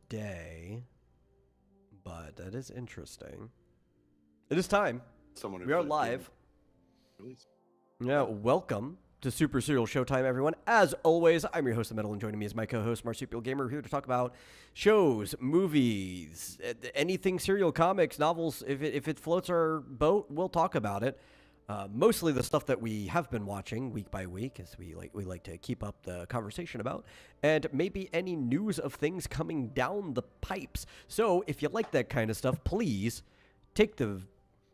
day, but that is interesting. It is time. Someone We are live. Release. Yeah, welcome to Super Serial Showtime, everyone. As always, I'm your host, The Metal, and joining me is my co-host, Marsupial Gamer, here to talk about shows, movies, anything serial, comics, novels. If it floats our boat, we'll talk about it. Mostly the stuff that we have been watching week by week, as we like to keep up the conversation about, and maybe any news of things coming down the pipes. So if you like that kind of stuff, please take the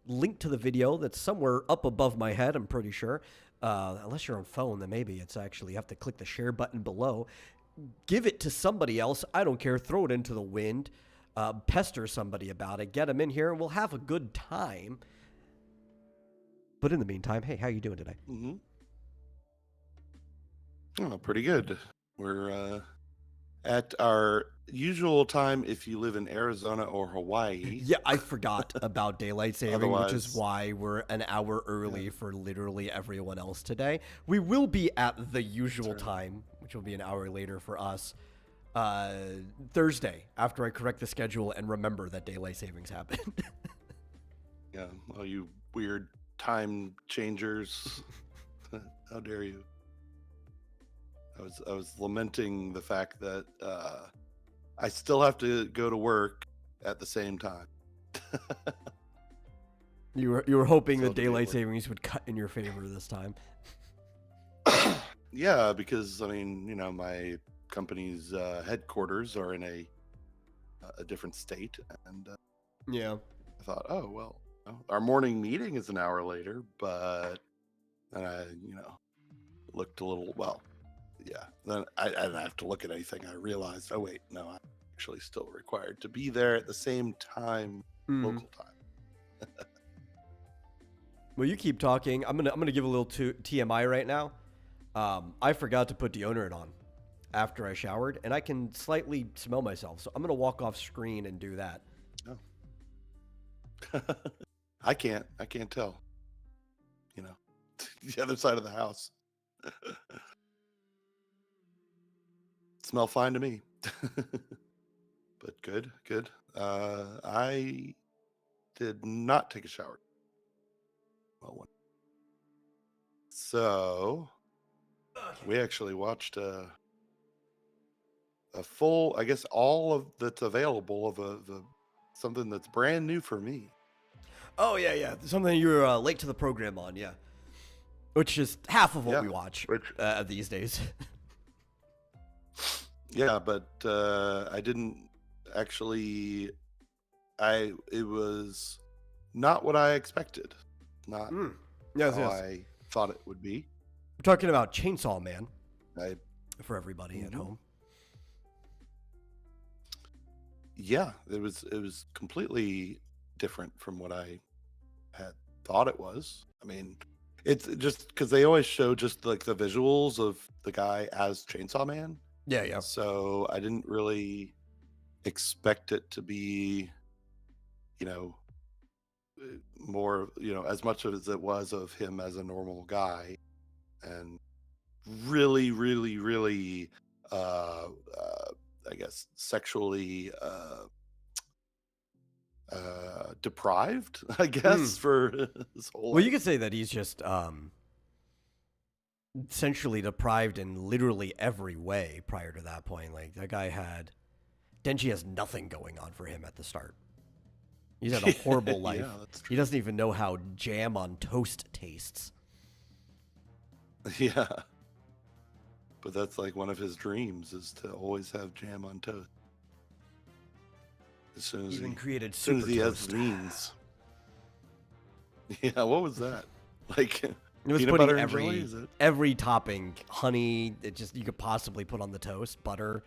link to the video that's somewhere up above my head, I'm pretty sure. Unless you're on phone, then maybe it's actually, you have to click the share button below. Give it to somebody else. I don't care. Throw it into the wind. Pester somebody about it. Get them in here, and we'll have a good time. But in the meantime, hey, how you doing today? Mm-hmm. Oh, pretty good. We're at our usual time if you live in Arizona or Hawaii. Yeah, I forgot about daylight saving, which is Otherwise- why we're an hour early for literally everyone else today. We will be at the usual time, which will be an hour later for us, Thursday, after I correct the schedule and remember that daylight savings happened. Yeah, all you weird time changers. How dare you? I was lamenting the fact that I still have to go to work at the same time. You were hoping Still that do daylight work. savings would cut in your favor this time. Yeah, because I mean, you know, my company's headquarters are in a different state, and Yeah. I thought, oh well, our morning meeting is an hour later, but then I, looked a little well. Yeah, then I didn't have to look at anything. I realized, oh wait, no, I'm actually still required to be there at the same time, local time. Well, you keep talking. I'm gonna give a little TMI right now. I forgot to put deodorant on after I showered, and I can slightly smell myself. So I'm gonna walk off screen and do that. I can't tell. You know, the other side of the house. Smell fine to me. But good. I did not take a shower. Well, so we actually watched a full, I guess, all of that's available of something that's brand new for me. Oh yeah. Something you were late to the program on, yeah. Which is half of what Yeah, we watch which- these days. Yeah, but I didn't actually. It was not what I expected. Not Yes, how yes. I thought it would be. We're talking about Chainsaw Man I for everybody at home. Yeah, it was completely different from what I had thought it was. I mean, it's just because they always show just like the visuals of the guy as Chainsaw Man. Yeah. So I didn't really expect it to be, more, as much as it was of him as a normal guy, and really, really, really, I guess, sexually deprived, I guess, for his whole Well, you life. could say that he's just essentially deprived in literally every way prior to that point. Like, that guy Denji has nothing going on for him at the start. He's had a horrible life. Yeah, that's He doesn't even know how jam on toast tastes. Yeah. But that's like one of his dreams, is to always have jam on toast. As soon as Even created as soon as super he toast. has means. Yeah, what was that? Like It was peanut putting butter and jelly, is it? every topping, honey, you could possibly put on the toast, butter,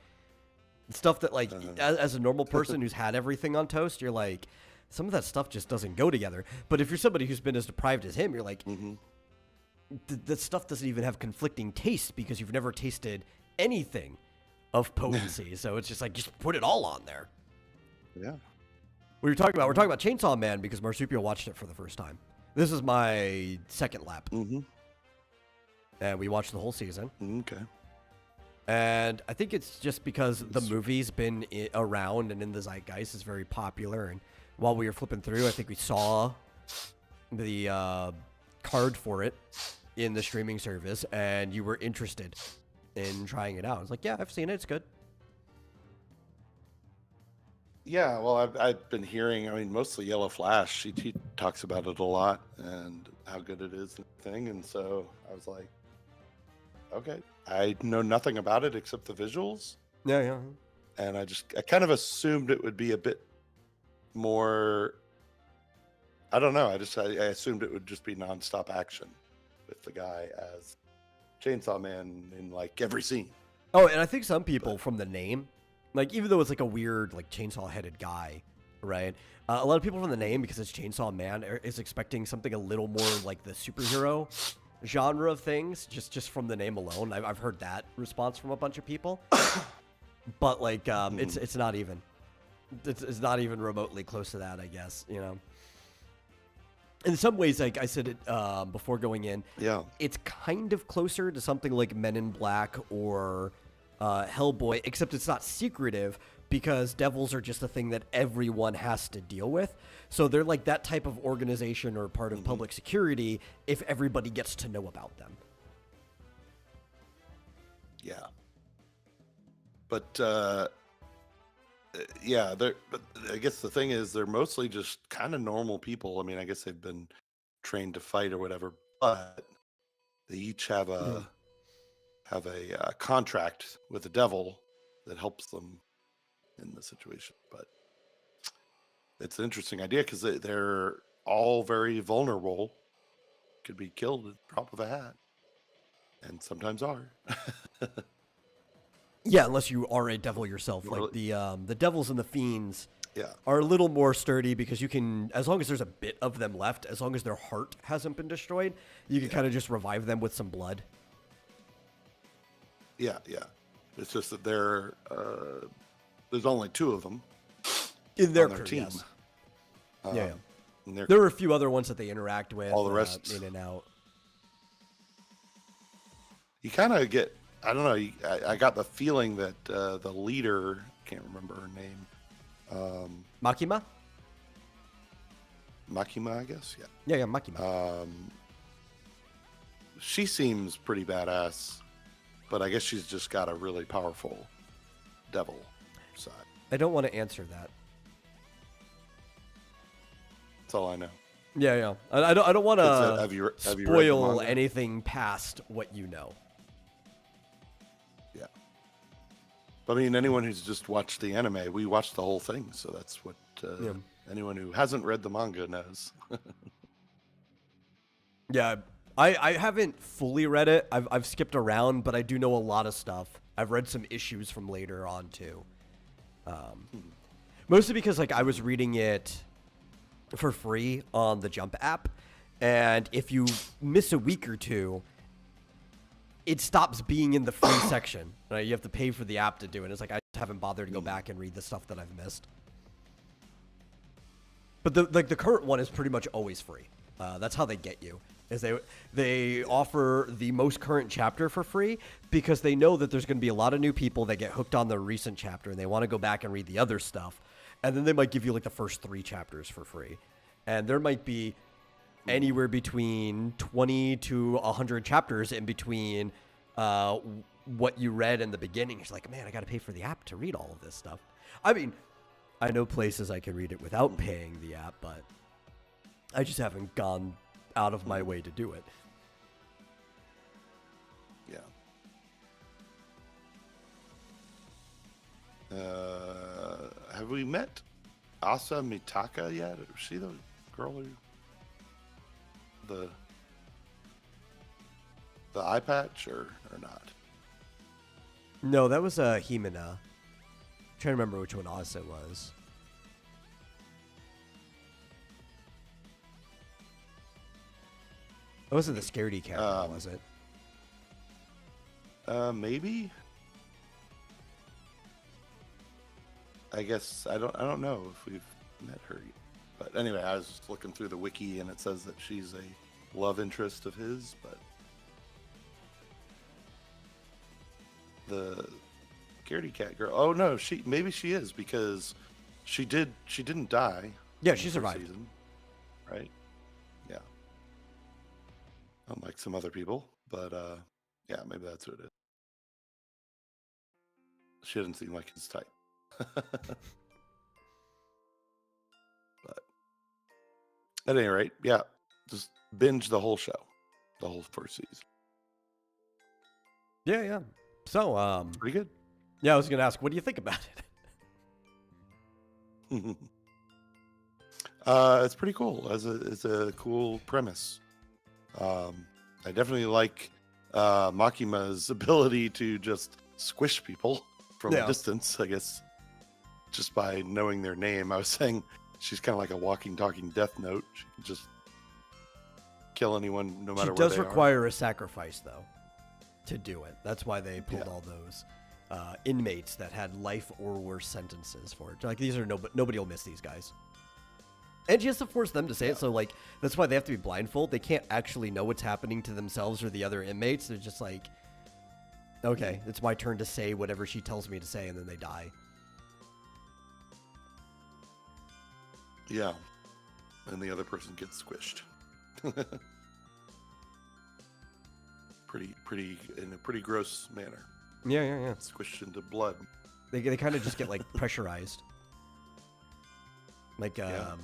stuff that, like, as a normal person who's had everything on toast, you're like, some of that stuff just doesn't go together. But if you're somebody who's been as deprived as him, you're like, the stuff doesn't even have conflicting tastes because you've never tasted anything of potency. So it's just like, just put it all on there. Yeah. We're talking about Chainsaw Man because Marsupial watched it for the first time. This is my second lap. Mm-hmm. And we watched the whole season. Okay. And I think it's just because the movie's been around and in the zeitgeist is very popular. And while we were flipping through, I think we saw the card for it in the streaming service, and you were interested in trying it out. I was like, yeah, I've seen it. It's good. Yeah, well, I've been hearing, I mean, mostly Yellow Flash. She talks about it a lot and how good it is and thing. And so I was like, okay, I know nothing about it except the visuals. Yeah, yeah. And I kind of assumed it would be a bit more, I don't know. I assumed it would just be nonstop action with the guy as Chainsaw Man in like every scene. Oh, and I think some people from the name, like, even though it's like a weird, like, chainsaw-headed guy, right? A lot of people from the name, because it's Chainsaw Man, is expecting something a little more like the superhero genre of things, just from the name alone. I've heard that response from a bunch of people. But, like, it's not even. It's not even remotely close to that, I guess, you know? In some ways, like I said it before going in, Yeah. it's kind of closer to something like Men in Black or Hellboy, except it's not secretive because devils are just a thing that everyone has to deal with. So they're like that type of organization or part of public security if everybody gets to know about them. Yeah. But yeah, but I guess the thing is they're mostly just kind of normal people. I mean, I guess they've been trained to fight or whatever, but they each have a contract with the devil that helps them in the situation. But it's an interesting idea because they're all very vulnerable, could be killed at the drop of a hat, and sometimes are. Yeah, unless you are a devil yourself. Like the devils and the fiends Yeah. are a little more sturdy because you can, as long as there's a bit of them left, as long as their heart hasn't been destroyed, you can kind of just revive them with some blood. Yeah. It's just that there's only two of them In their on their crew, team. yes. Yeah. And There are a few other ones that they interact with. All the rest in and out. You kind of get, I don't know, I got the feeling that the leader, can't remember her name. Makima? Makima, I guess. Yeah. Yeah, Makima. She seems pretty badass, but I guess she's just got a really powerful devil side. I don't want to answer that. That's all I know. Yeah. I don't want to have you read the spoil manga? anything past what you know. Yeah. But I mean, anyone who's just watched the anime, we watched the whole thing, so that's what anyone who hasn't read the manga knows. Yeah, I haven't fully read it. I've skipped around, but I do know a lot of stuff. I've read some issues from later on too. Mostly because like I was reading it for free on the Jump app, and if you miss a week or two, it stops being in the free section. Right? You have to pay for the app to do it. It's like I just haven't bothered to go back and read the stuff that I've missed. But the current one is pretty much always free. That's how they get you. Is they offer the most current chapter for free because they know that there's going to be a lot of new people that get hooked on the recent chapter and they want to go back and read the other stuff. And then they might give you like the first 3 chapters for free. And there might be anywhere between 20 to 100 chapters in between what you read in the beginning. It's like, man, I got to pay for the app to read all of this stuff. I mean, I know places I can read it without paying the app, but I just haven't gone out of my way to do it. Yeah. Have we met Asa Mitaka yet? Was she the girl who the eye patch or not? No, that was Himina. I'm trying to remember which one Asa was. It wasn't the scaredy cat, was it? Maybe. I guess I don't know if we've met her yet. But anyway, I was just looking through the wiki and it says that she's a love interest of his, but the scaredy cat girl. Oh no, maybe she is because she didn't die. Yeah, in she the first survived. season, right? Yeah, unlike some other people, but yeah, maybe that's what it is. She didn't seem like his type. But at any rate, yeah, just binge the whole show, the whole first season. Yeah, yeah. So, Pretty good. yeah, I was gonna ask, what do you think about it? It's pretty cool. It's a cool premise. I definitely like Makima's ability to just squish people from a Yeah. distance. I guess just by knowing their name. I was saying she's kind of like a walking, talking Death Note. She can just kill anyone, no matter She where does they are. require a sacrifice, though, to do it. That's why they pulled Yeah. all those inmates that had life or worse sentences for it. Like, these are nobody will miss these guys. And she has to force them to say it, so, like, that's why they have to be blindfold. They can't actually know what's happening to themselves or the other inmates. They're just like, okay, it's my turn to say whatever she tells me to say, and then they die. Yeah, and the other person gets squished. pretty in a pretty gross manner. Yeah, yeah, yeah. Squished into blood. They kind of just get, like, pressurized. Like, Yeah.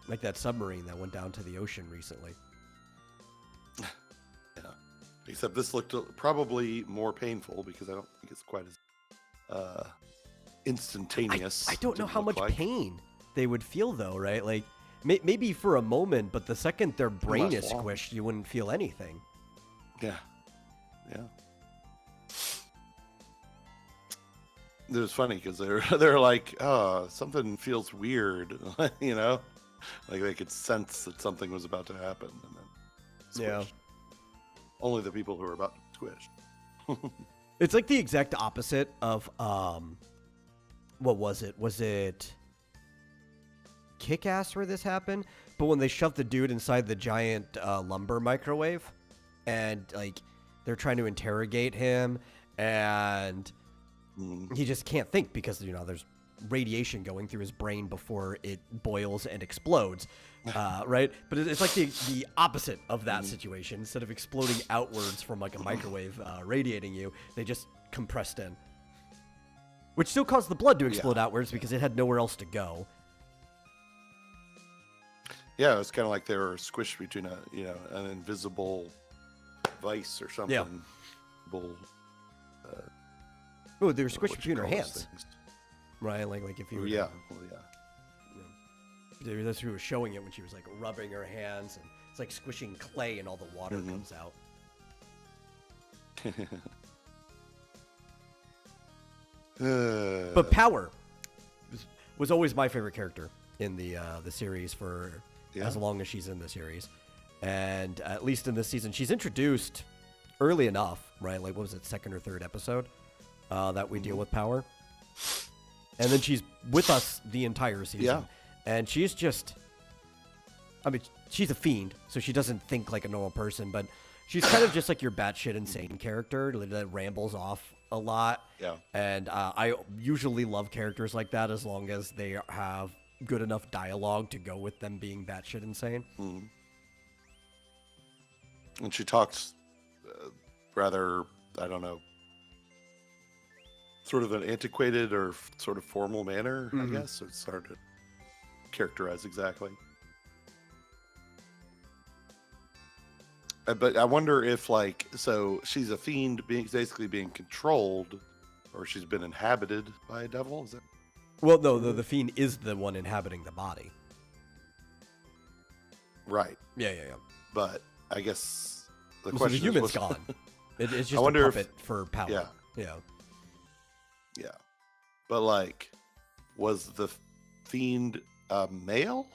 like that submarine that went down to the ocean recently. Yeah. Except this looked probably more painful because I don't think it's quite as instantaneous. I don't know Didn't how look much like. pain they would feel, though, right? Like, maybe for a moment, but the second their brain is Last long. squished, you wouldn't feel anything. Yeah. Yeah. It was funny because they're like, oh, something feels weird, you know, like they could sense that something was about to happen, and then Yeah. squished. Only the people who are about to be squished. It's like the exact opposite of, what was it? Was it Kick-Ass where this happened? But when they shoved the dude inside the giant lumber microwave, and, like, they're trying to interrogate him, and he just can't think because, you know, there's radiation going through his brain before it boils and explodes, right? But it's like the opposite of that situation. Instead of exploding outwards from, like, a microwave radiating you, they just compressed in. Which still caused the blood to explode outwards because it had nowhere else to go. Yeah, it's kind of like they were squished between an invisible vice or something. Yeah. Oh, they were squished between her hands, right? Like if you were Yeah. that's who was showing it when she was, like, rubbing her hands, and it's like squishing clay and all the water comes out. But Power was always my favorite character in the series for as long as she's in the series. And at least in this season, she's introduced early enough, right? Like, what was it, second or third episode that we deal with Power? And then she's with us the entire season. Yeah. And she's just, I mean, she's a fiend, so she doesn't think like a normal person, but she's kind of just like your batshit insane character that rambles off a lot. Yeah. And I usually love characters like that as long as they have good enough dialogue to go with them being batshit insane. Mm. And she talks rather, I don't know, sort of an antiquated or sort of formal manner, I guess. So it's hard to characterize exactly. But I wonder if, like, so she's a fiend basically being controlled, or she's been inhabited by a devil? Is that? Well, no, the fiend is the one inhabiting the body. Right. Yeah. But I guess the So the question human's is, gone. It's just I a wonder if- puppet for Power. Yeah. Yeah. Yeah. But, like, was the fiend male?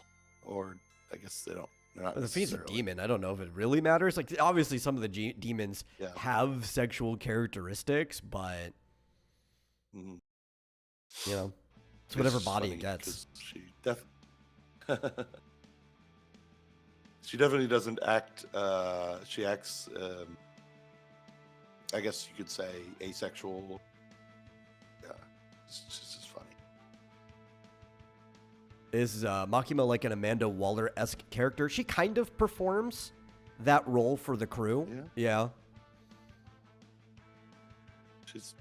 Or I guess they're not The fiend's a necessarily. demon. I don't know if it really matters. Like, obviously, some of the demons Yeah. have sexual characteristics, but, Mhm. you know, it's It's whatever just body funny it gets. 'cause she definitely doesn't act. She acts. I guess you could say asexual It's just as funny. Is Makima like an Amanda Waller-esque character? She kind of performs that role for the crew. Yeah. She's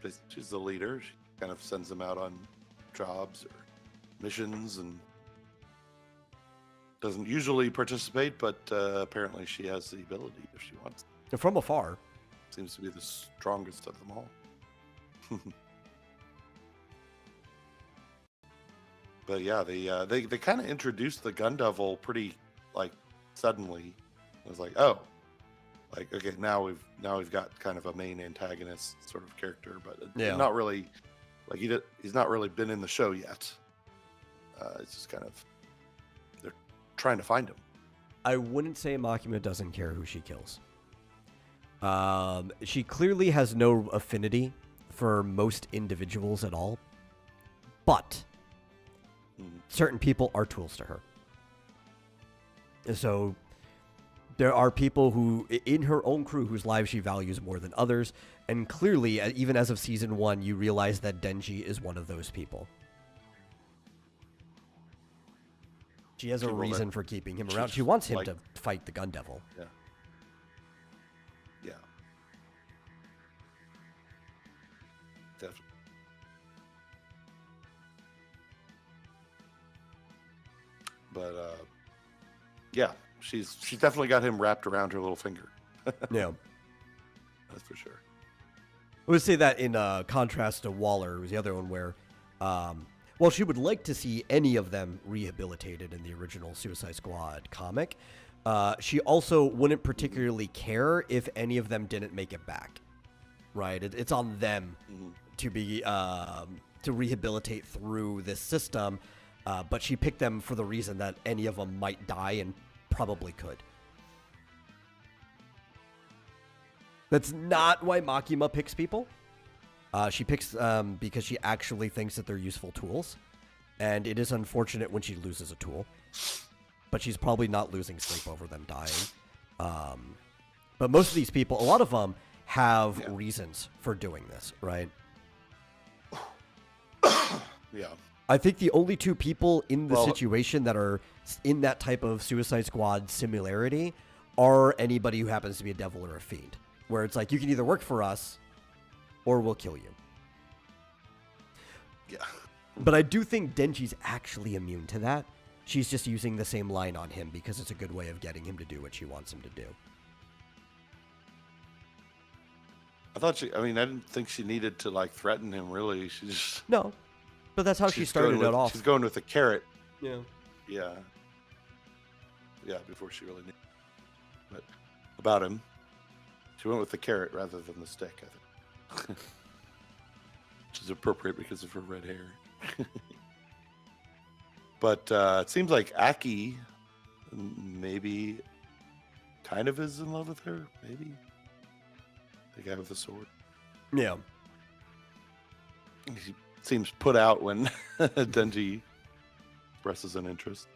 the leader. She kind of sends them out on jobs or missions and doesn't usually participate, but apparently she has the ability if she wants. From afar. Seems to be the strongest of them all. But yeah, they kind of introduced the Gun Devil pretty like suddenly. It was like, oh, like okay, now we've got kind of a main antagonist sort of character, but not really like he's not really been in the show yet. It's just kind of they're trying to find him. I wouldn't say Makima doesn't care who she kills. She clearly has no affinity for most individuals at all, but certain people are tools to her. So there are people who, in her own crew, whose lives she values more than others, and clearly, even as of season 1, you realize that Denji is one of those people. She has a reason for keeping him around. She wants him to fight the Gun Devil. Yeah. Yeah. Definitely. But yeah, she's definitely got him wrapped around her little finger. Yeah. That's for sure. I would say that in contrast to Waller, who's the other one where, well, she would like to see any of them rehabilitated in the original Suicide Squad comic. She also wouldn't particularly care if any of them didn't make it back, right? It's on them to be to rehabilitate through this system, but she picked them for the reason that any of them might die and probably could. That's not why Makima picks people. She picks because she actually thinks that they're useful tools. And it is unfortunate when she loses a tool. But she's probably not losing sleep over them dying. But most of these people, a lot of them, have reasons for doing this, right? Yeah. I think the only two people in the situation that are in that type of Suicide Squad similarity are anybody who happens to be a devil or a fiend. Where it's like, you can either work for us or we'll kill you. Yeah. But I do think Denji's actually immune to that. She's just using the same line on him because it's a good way of getting him to do what she wants him to do. I didn't think she needed to like threaten him really. She just No. But that's how she started it off. She's going with a carrot. Yeah. Yeah. Yeah, before she really knew. But about him, she went with the carrot rather than the stick, I think. Which is appropriate because of her red hair. But it seems like Aki maybe kind of is in love with her, maybe. The guy with the sword. Yeah. He seems put out when Denji expresses an interest.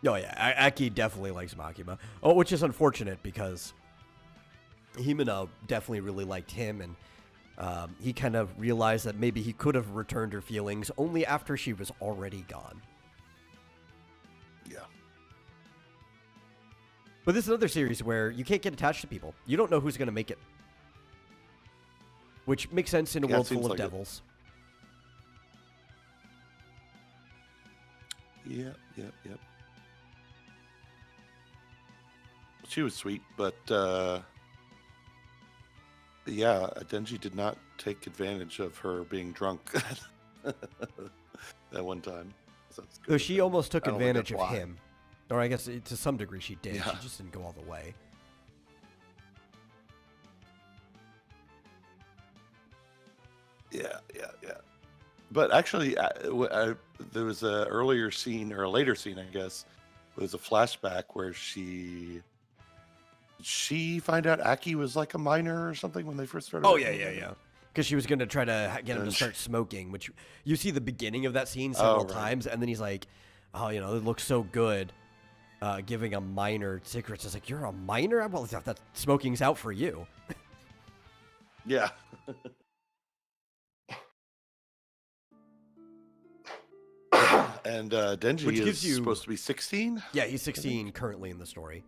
Oh, yeah. Aki definitely likes Makima. Oh, which is unfortunate because Himeno definitely really liked him, and he kind of realized that maybe he could have returned her feelings only after she was already gone. Yeah. But this is another series where you can't get attached to people. You don't know who's going to make it. Which makes sense in a world full of devils. Yep. She was sweet, but yeah, Denji did not take advantage of her being drunk that one time. So she almost took advantage of him. Or I guess to some degree she did. Yeah. She just didn't go all the way. Yeah. But actually, there was a earlier scene, or a later scene, I guess. It was a flashback where she find out Aki was like a minor or something when they first started. Oh, yeah. Because she was going to try to get him to start smoking, which you see the beginning of that scene several times, and then he's like, oh, it looks so good giving a minor cigarettes. It's like, you're a minor? Well, that smoking's out for you. Yeah. And Denji Which is gives you- supposed to be 16. Yeah, he's 16 currently in the story,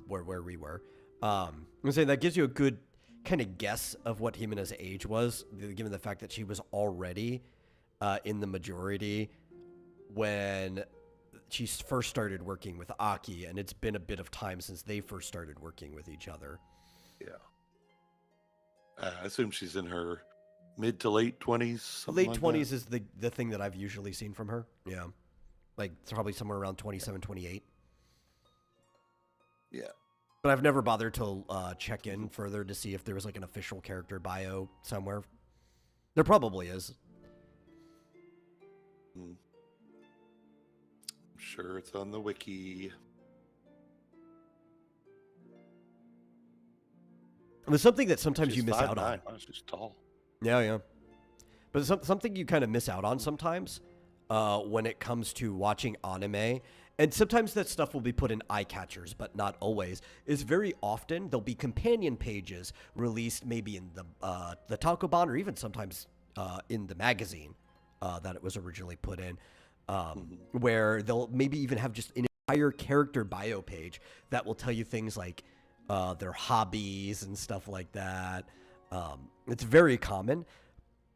where we were. I'm saying that gives you a good kind of guess of what Himena's age was, given the fact that she was already in the majority when she first started working with Aki, and it's been a bit of time since they first started working with each other. Yeah. I assume she's in her mid to late 20s. Late 20s is the thing that I've usually seen from her. Yeah. Like, probably somewhere around 27, 28. Yeah. But I've never bothered to check in further to see if there was like an official character bio somewhere. There probably is. I'm sure it's on the wiki. There's something that sometimes She's you miss out on. 5'9". Wow, she's tall. Yeah. But something you kind of miss out on sometimes when it comes to watching anime, and sometimes that stuff will be put in eye catchers, but not always, is very often there'll be companion pages released maybe in the Takoban or even sometimes in the magazine that it was originally put in, where they'll maybe even have just an entire character bio page that will tell you things like their hobbies and stuff like that. It's very common,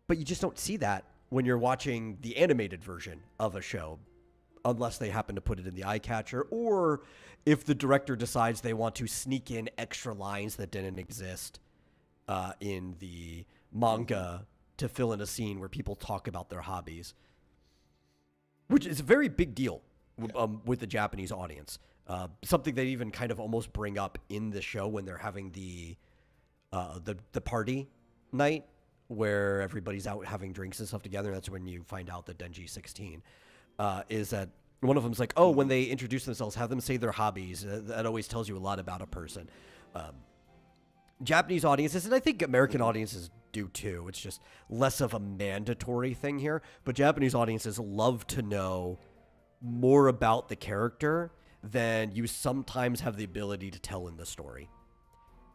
but you just don't see that when you're watching the animated version of a show, unless they happen to put it in the eye catcher, or if the director decides they want to sneak in extra lines that didn't exist in the manga to fill in a scene where people talk about their hobbies, which is a very big deal with the Japanese audience. Something they even kind of almost bring up in the show when they're having the party night where everybody's out having drinks and stuff together. That's when you find out that Denji's 16. Is that one of them's like, oh, when they introduce themselves, have them say their hobbies. That always tells you a lot about a person. Japanese audiences, and I think American audiences do too. It's just less of a mandatory thing here. But Japanese audiences love to know more about the character than you sometimes have the ability to tell in the story.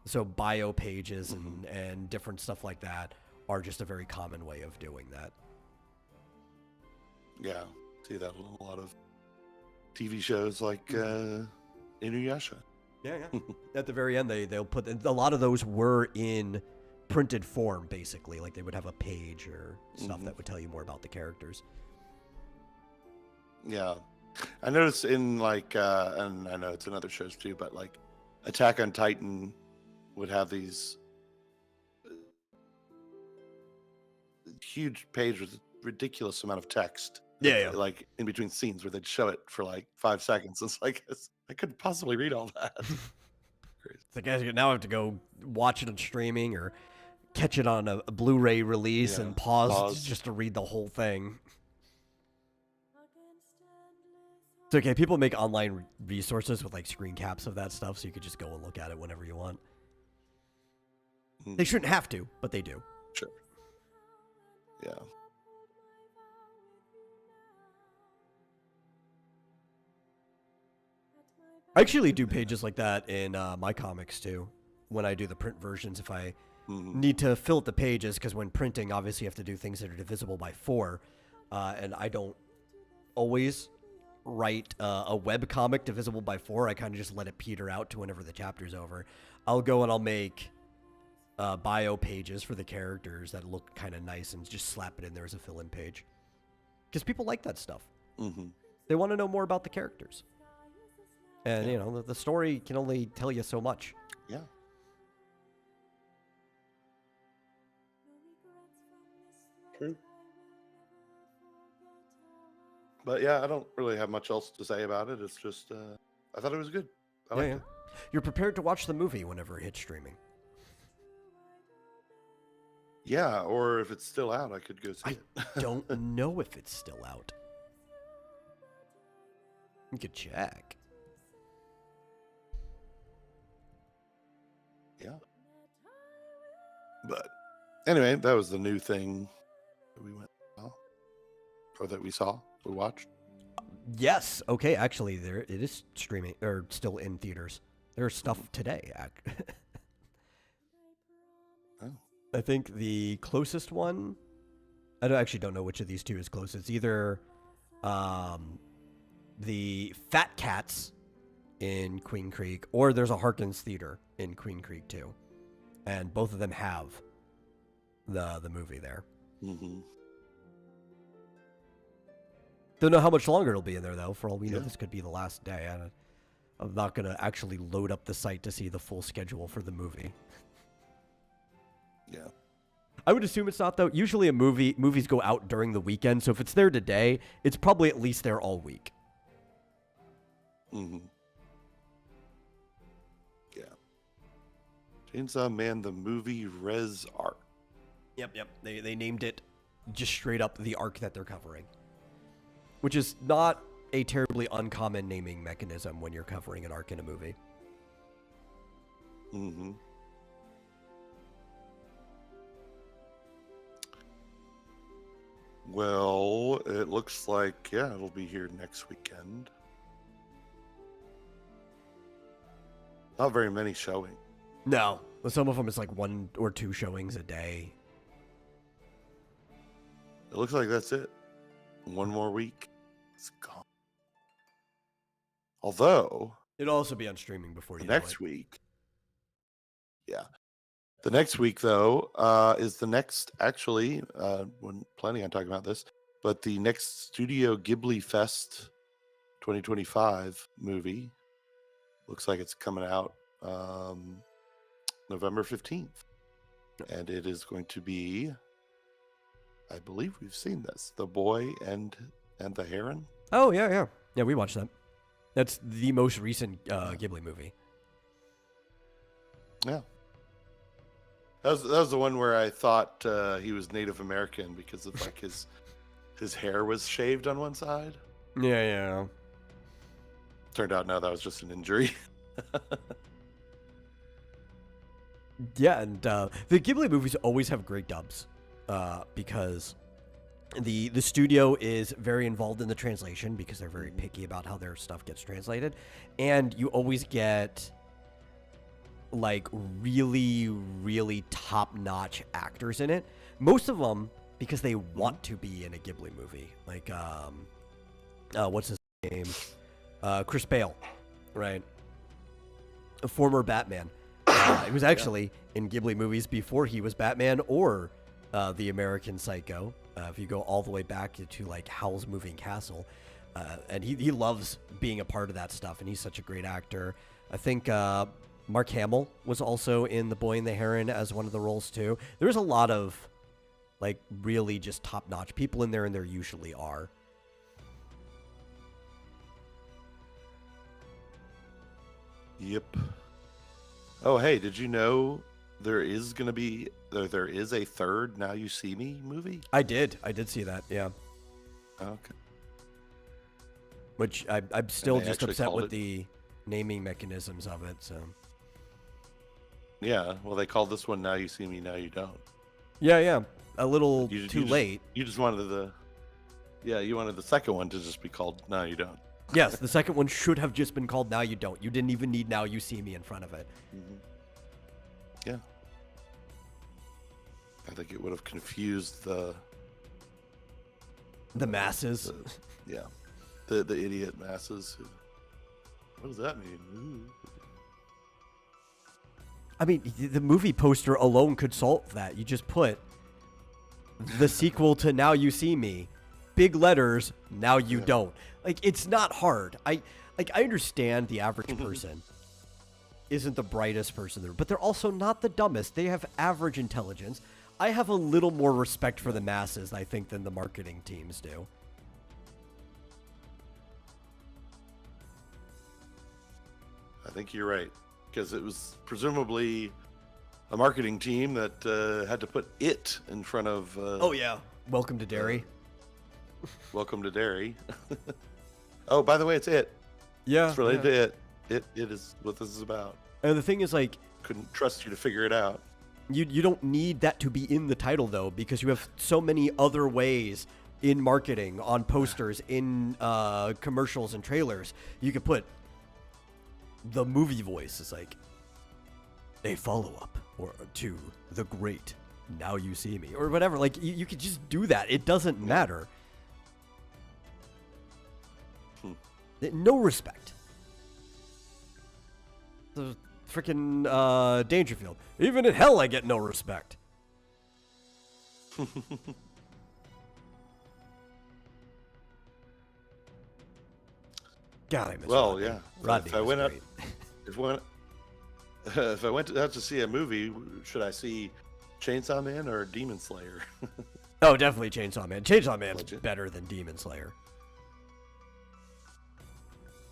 So bio pages and different stuff like that are just a very common way of doing that. Yeah, see that in a lot of TV shows like Inuyasha. Yeah. At the very end, they'll put a lot of those were in printed form, basically. Like they would have a page or stuff that would tell you more about the characters. Yeah, I noticed in like, and I know it's in other shows too, but like Attack on Titan would have these huge page with a ridiculous amount of text. Yeah. Like in between scenes where they'd show it for like 5 seconds. It's like, I couldn't possibly read all that. It's like, guys, now I have to go watch it on streaming or catch it on a Blu-ray release and pause just to read the whole thing. It's okay. People make online resources with like screen caps of that stuff, so you could just go and look at it whenever you want. They shouldn't have to, but they do. Sure. Yeah. I actually do pages like that in my comics too. When I do the print versions, if I need to fill out the pages, because when printing, obviously you have to do things that are divisible by 4, and I don't always write a web comic divisible by 4. I kind of just let it peter out to whenever the chapter's over. I'll go and I'll make bio pages for the characters that look kind of nice and just slap it in there as a fill-in page, because people like that stuff. They want to know more about the characters. And, you know, the story can only tell you so much. Yeah. True. But yeah, I don't really have much else to say about it. It's just, I thought it was good. I liked it. You're prepared to watch the movie whenever it hits streaming. Yeah, or if it's still out, I could go see it. Don't know if it's still out. You could check. Yeah. But anyway, that was the new thing that we went or that we watched. Yes. Okay. Actually, it is streaming or still in theaters. There's stuff today. I think the closest one. I actually don't know which of these two is closest. It's either the Fat Cats in Queen Creek, or there's a Harkins Theater in Queen Creek too, and both of them have the movie there. Mm-hmm. Don't know how much longer it'll be in there though. For all we know, this could be the last day. I'm not gonna actually load up the site to see the full schedule for the movie. Yeah. I would assume it's not though. Usually movies go out during the weekend, so if it's there today, it's probably at least there all week. Mm-hmm. Yeah. Chainsaw Man, the movie Res Arc. Yep. They named it just straight up the arc that they're covering, which is not a terribly uncommon naming mechanism when you're covering an arc in a movie. Mm-hmm. Well, it looks like, it'll be here next weekend. Not very many showing. No. Some of them it's like 1 or 2 showings a day. It looks like that's it. One more week. It's gone. Although... It'll also be on streaming before you next week. Yeah. The next week, though, is the next, actually, when planning on talking about this, but the next Studio Ghibli Fest 2025 movie looks like it's coming out November 15th. And it is going to be, I believe we've seen this, The Boy and the Heron. Oh, yeah. Yeah, we watched that. That's the most recent Ghibli movie. Yeah. That was the one where I thought he was Native American because of like his hair was shaved on one side. Yeah. Turned out no, that was just an injury. Yeah, and the Ghibli movies always have great dubs because the studio is very involved in the translation because they're very picky about how their stuff gets translated, and you always get like really, really top-notch actors in it. Most of them because they want to be in a Ghibli movie. Like, what's his name? Chris Bale, right? A former Batman. He was actually in Ghibli movies before he was Batman or The American Psycho. If you go all the way back to like Howl's Moving Castle. And he loves being a part of that stuff, and he's such a great actor. I think Mark Hamill was also in The Boy and the Heron as one of the roles too. There's a lot of like really just top-notch people in there, and there usually are. Yep. Oh, hey, did you know there is a third Now You See Me movie? I did see that, yeah. Okay. Which I'm still just upset with the naming mechanisms of it, so. Yeah, well, they called this one Now You See Me, Now You Don't. Yeah. A little too late. You just wanted you wanted the second one to just be called Now You Don't. Yes, the second one should have just been called Now You Don't. You didn't even need Now You See Me in front of it. Mm-hmm. Yeah. I think it would have confused the masses. The idiot masses. What does that mean? Ooh. I mean, the movie poster alone could solve that. You just put the sequel to Now You See Me, big letters, Now You Don't. Like, it's not hard. I understand the average person isn't the brightest person there, but they're also not the dumbest. They have average intelligence. I have a little more respect for the masses, I think, than the marketing teams do. I think you're right, because it was presumably a marketing team that had to put it in front of. Welcome to Derry. Welcome to Derry. Oh, by the way, it's it. Yeah, it's related to it. It is what this is about. And the thing is, like, couldn't trust you to figure it out. You don't need that to be in the title though, because you have so many other ways in marketing, on posters, in commercials and trailers. You could put the movie voice is like a follow-up or to the great Now You See Me or whatever. Like you could just do that. It doesn't matter. No respect. The freaking Dangerfield. Even in hell, I get no respect. God, I miss Well, Rodney. yeah. Rodney if I was went out, great. if I went out to see a movie, should I see Chainsaw Man or Demon Slayer? Oh, definitely Chainsaw Man. Chainsaw Man's Legit. better than Demon Slayer.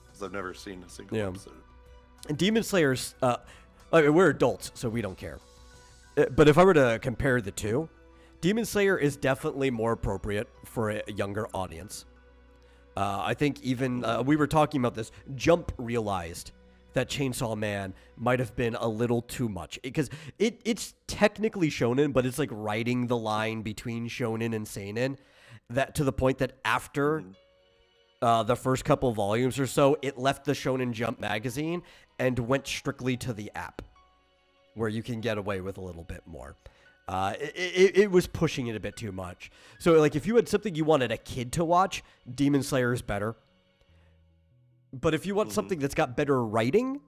Because I've never seen a single Yeah. episode. And Demon Slayer's, I mean, we're adults, so we don't care. But if I were to compare the two, Demon Slayer is definitely more appropriate for a younger audience. I think even, we were talking about this, Jump realized that Chainsaw Man might have been a little too much. Because it's technically shonen, but it's like riding the line between shonen and seinen. That to the point that after the first couple volumes or so, it left the Shonen Jump magazine and went strictly to the app, where you can get away with a little bit more. It was pushing it a bit too much. So, like, if you had something you wanted a kid to watch, Demon Slayer is better. But if you want something that's got better writing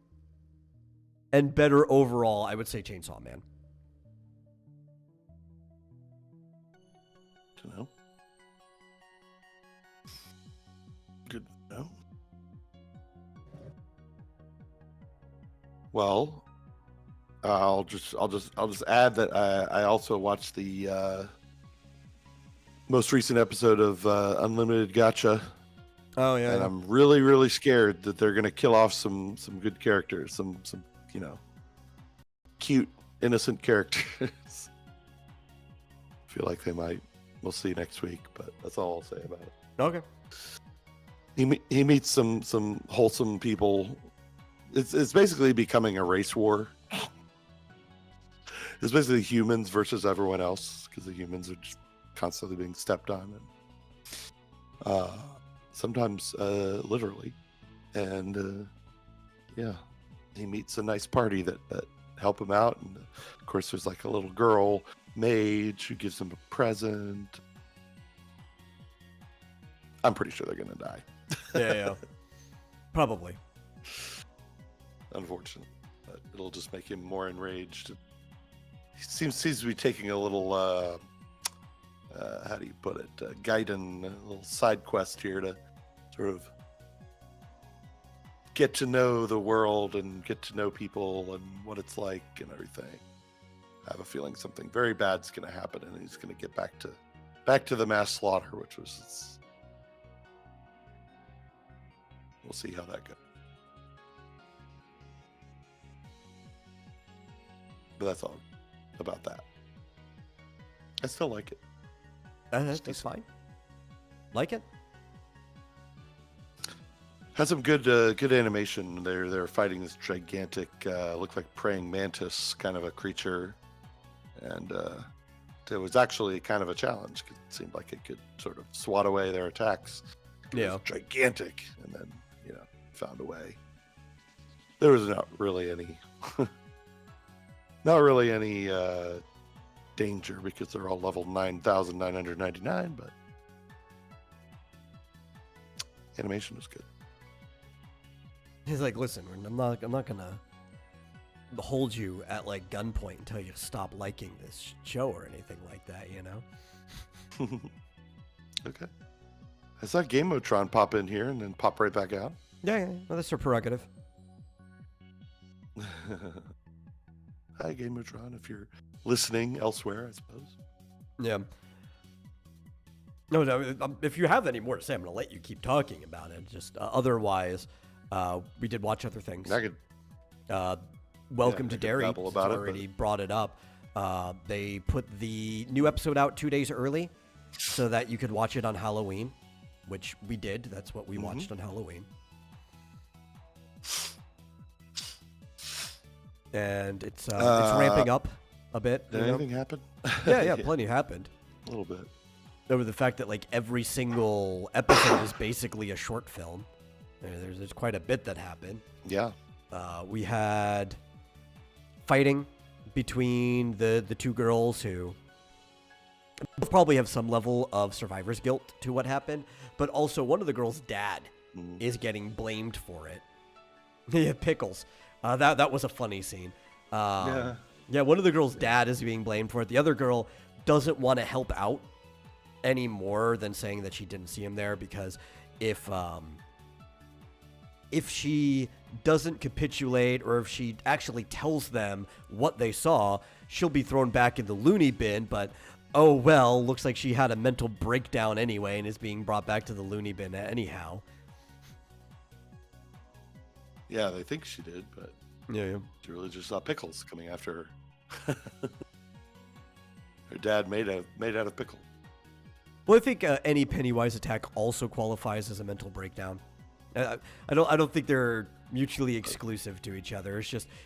and better overall, I would say Chainsaw Man. To know. Good to know. Well, I'll just add that I also watched the most recent episode of Unlimited Gacha. Oh yeah. And I'm really, really scared that they're gonna kill off some good characters, some cute, innocent characters. Feel like they might. We'll see next week, but that's all I'll say about it. Okay. He meets some wholesome people. It's basically becoming a race war. It's basically humans versus everyone else, because the humans are just constantly being stepped on, and sometimes literally. And yeah, he meets a nice party that help him out, and of course there's like a little girl mage who gives him a present. I'm pretty sure they're gonna die. Yeah. Probably. Unfortunately, but it'll just make him more enraged. He seems to be taking a little how do you put it, Gaiden, a little side quest here to sort of get to know the world and get to know people and what it's like and everything. I have a feeling something very bad's going to happen, and he's going to get back to the mass slaughter, which was. We'll see how that goes. But that's all about that. I still like it. That's fine. Like it? Has some good animation. They're fighting this gigantic, looked like praying mantis kind of a creature, and it was actually kind of a challenge. It seemed like it could sort of swat away their attacks. It was gigantic, and then found a way. There was not really any danger because they're all level 9,999, but animation was good. He's like, listen, I'm not gonna hold you at like gunpoint until you stop liking this show or anything like that, you know? Okay. I saw Gamotron pop in here and then pop right back out. Yeah. Well, that's her prerogative. Hi, Gamotron, if you're listening elsewhere, I suppose. Yeah. No, if you have any more to say, I'm going to let you keep talking about it. Just otherwise, we did watch other things. I could, Welcome to I could Derry. babble about it, already brought it up. They put the new episode out 2 days early so that you could watch it on Halloween, which we did. That's what we watched on Halloween. And it's ramping up a bit. Did anything happen? Yeah, plenty happened. A little bit. Over the fact that like every single episode is basically a short film. There's quite a bit that happened. Yeah. We had fighting between the two girls who probably have some level of survivor's guilt to what happened, but also one of the girls' dad is getting blamed for it. Yeah, Pickles. That was a funny scene. Yeah, one of the girls' dad is being blamed for it. The other girl doesn't want to help out any more than saying that she didn't see him there, because if she doesn't capitulate, or if she actually tells them what they saw, she'll be thrown back in the loony bin. But oh well, looks like she had a mental breakdown anyway and is being brought back to the loony bin anyhow. Yeah, they think she did, but Yeah. she really just saw Pickles coming after her. Her dad made out of pickle. Well, I think any Pennywise attack also qualifies as a mental breakdown. I don't think they're mutually exclusive to each other.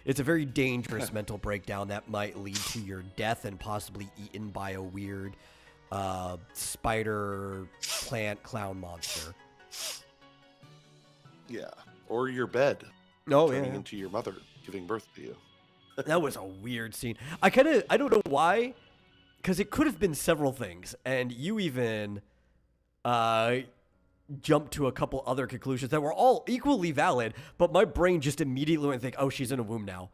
It's a very dangerous mental breakdown that might lead to your death and possibly eaten by a weird spider plant clown monster. Yeah, or your bed. Turning into your mother giving birth to you. That was a weird scene. I don't know why, because it could have been several things, and you even jumped to a couple other conclusions that were all equally valid, but my brain just immediately went and think, oh, she's in a womb now.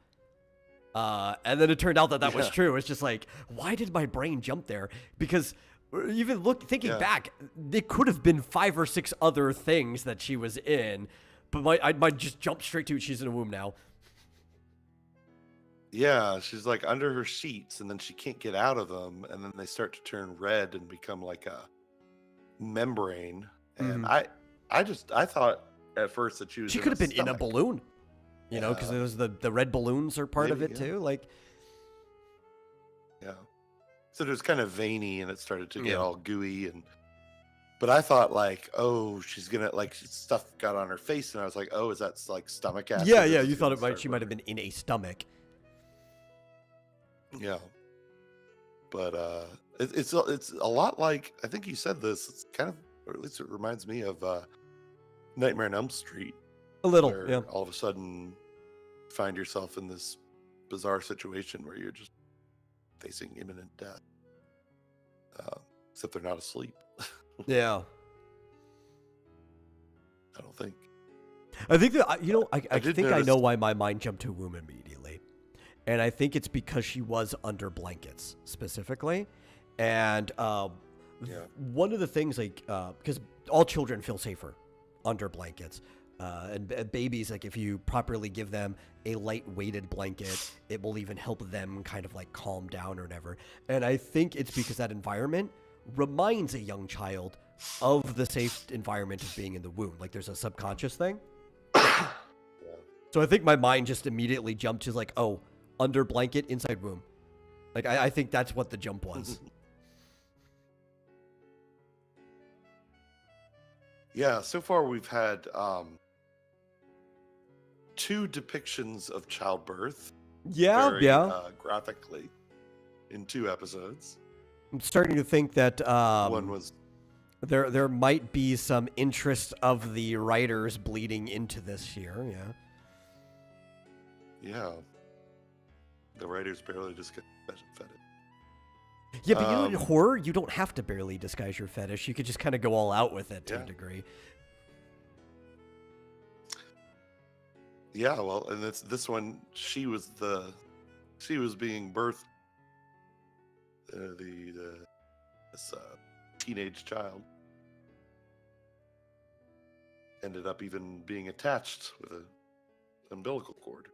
And then it turned out that was true. It's just like, why did my brain jump there? Because even thinking back, there could have been 5 or 6 other things that she was in, but I might just jump straight to she's in a womb now. Yeah, she's like under her sheets, and then she can't get out of them, and then they start to turn red and become like a membrane. And I thought at first that she could have been in a balloon, you know, because there's the red balloons are part of it too. Like, yeah, so it was kind of veiny, and it started to get all gooey, but I thought like, oh, she's gonna like stuff got on her face, and I was like, oh, is that like stomach acid? Yeah, you thought she might have been in a stomach. Yeah, but it's a lot like, I think you said this. It's kind of, or at least it reminds me of Nightmare on Elm Street. A little, where yeah. All of a sudden, find yourself in this bizarre situation where you're just facing imminent death. Except they're not asleep. Yeah. I don't think. I think that I think I notice... know why my mind jumped to womb immediately. And I think it's because she was under blankets specifically. And one of the things, like, because all children feel safer under blankets. And babies, like, if you properly give them a light weighted blanket, it will even help them kind of like calm down or whatever. And I think it's because that environment reminds a young child of the safe environment of being in the womb. Like, there's a subconscious thing. So I think my mind just immediately jumped to like, oh, under blanket, inside womb. Like, I think that's what the jump was. Yeah, so far we've had 2 depictions of childbirth. Very, graphically in 2 episodes. I'm starting to think that one was there might be some interest of the writers bleeding into this year. Yeah. The writers barely just get fed it. Yeah, but in horror, you don't have to barely disguise your fetish. You could just kind of go all out with it to a degree. Yeah, well, and this one, she was being birthed. This teenage child ended up even being attached with an umbilical cord.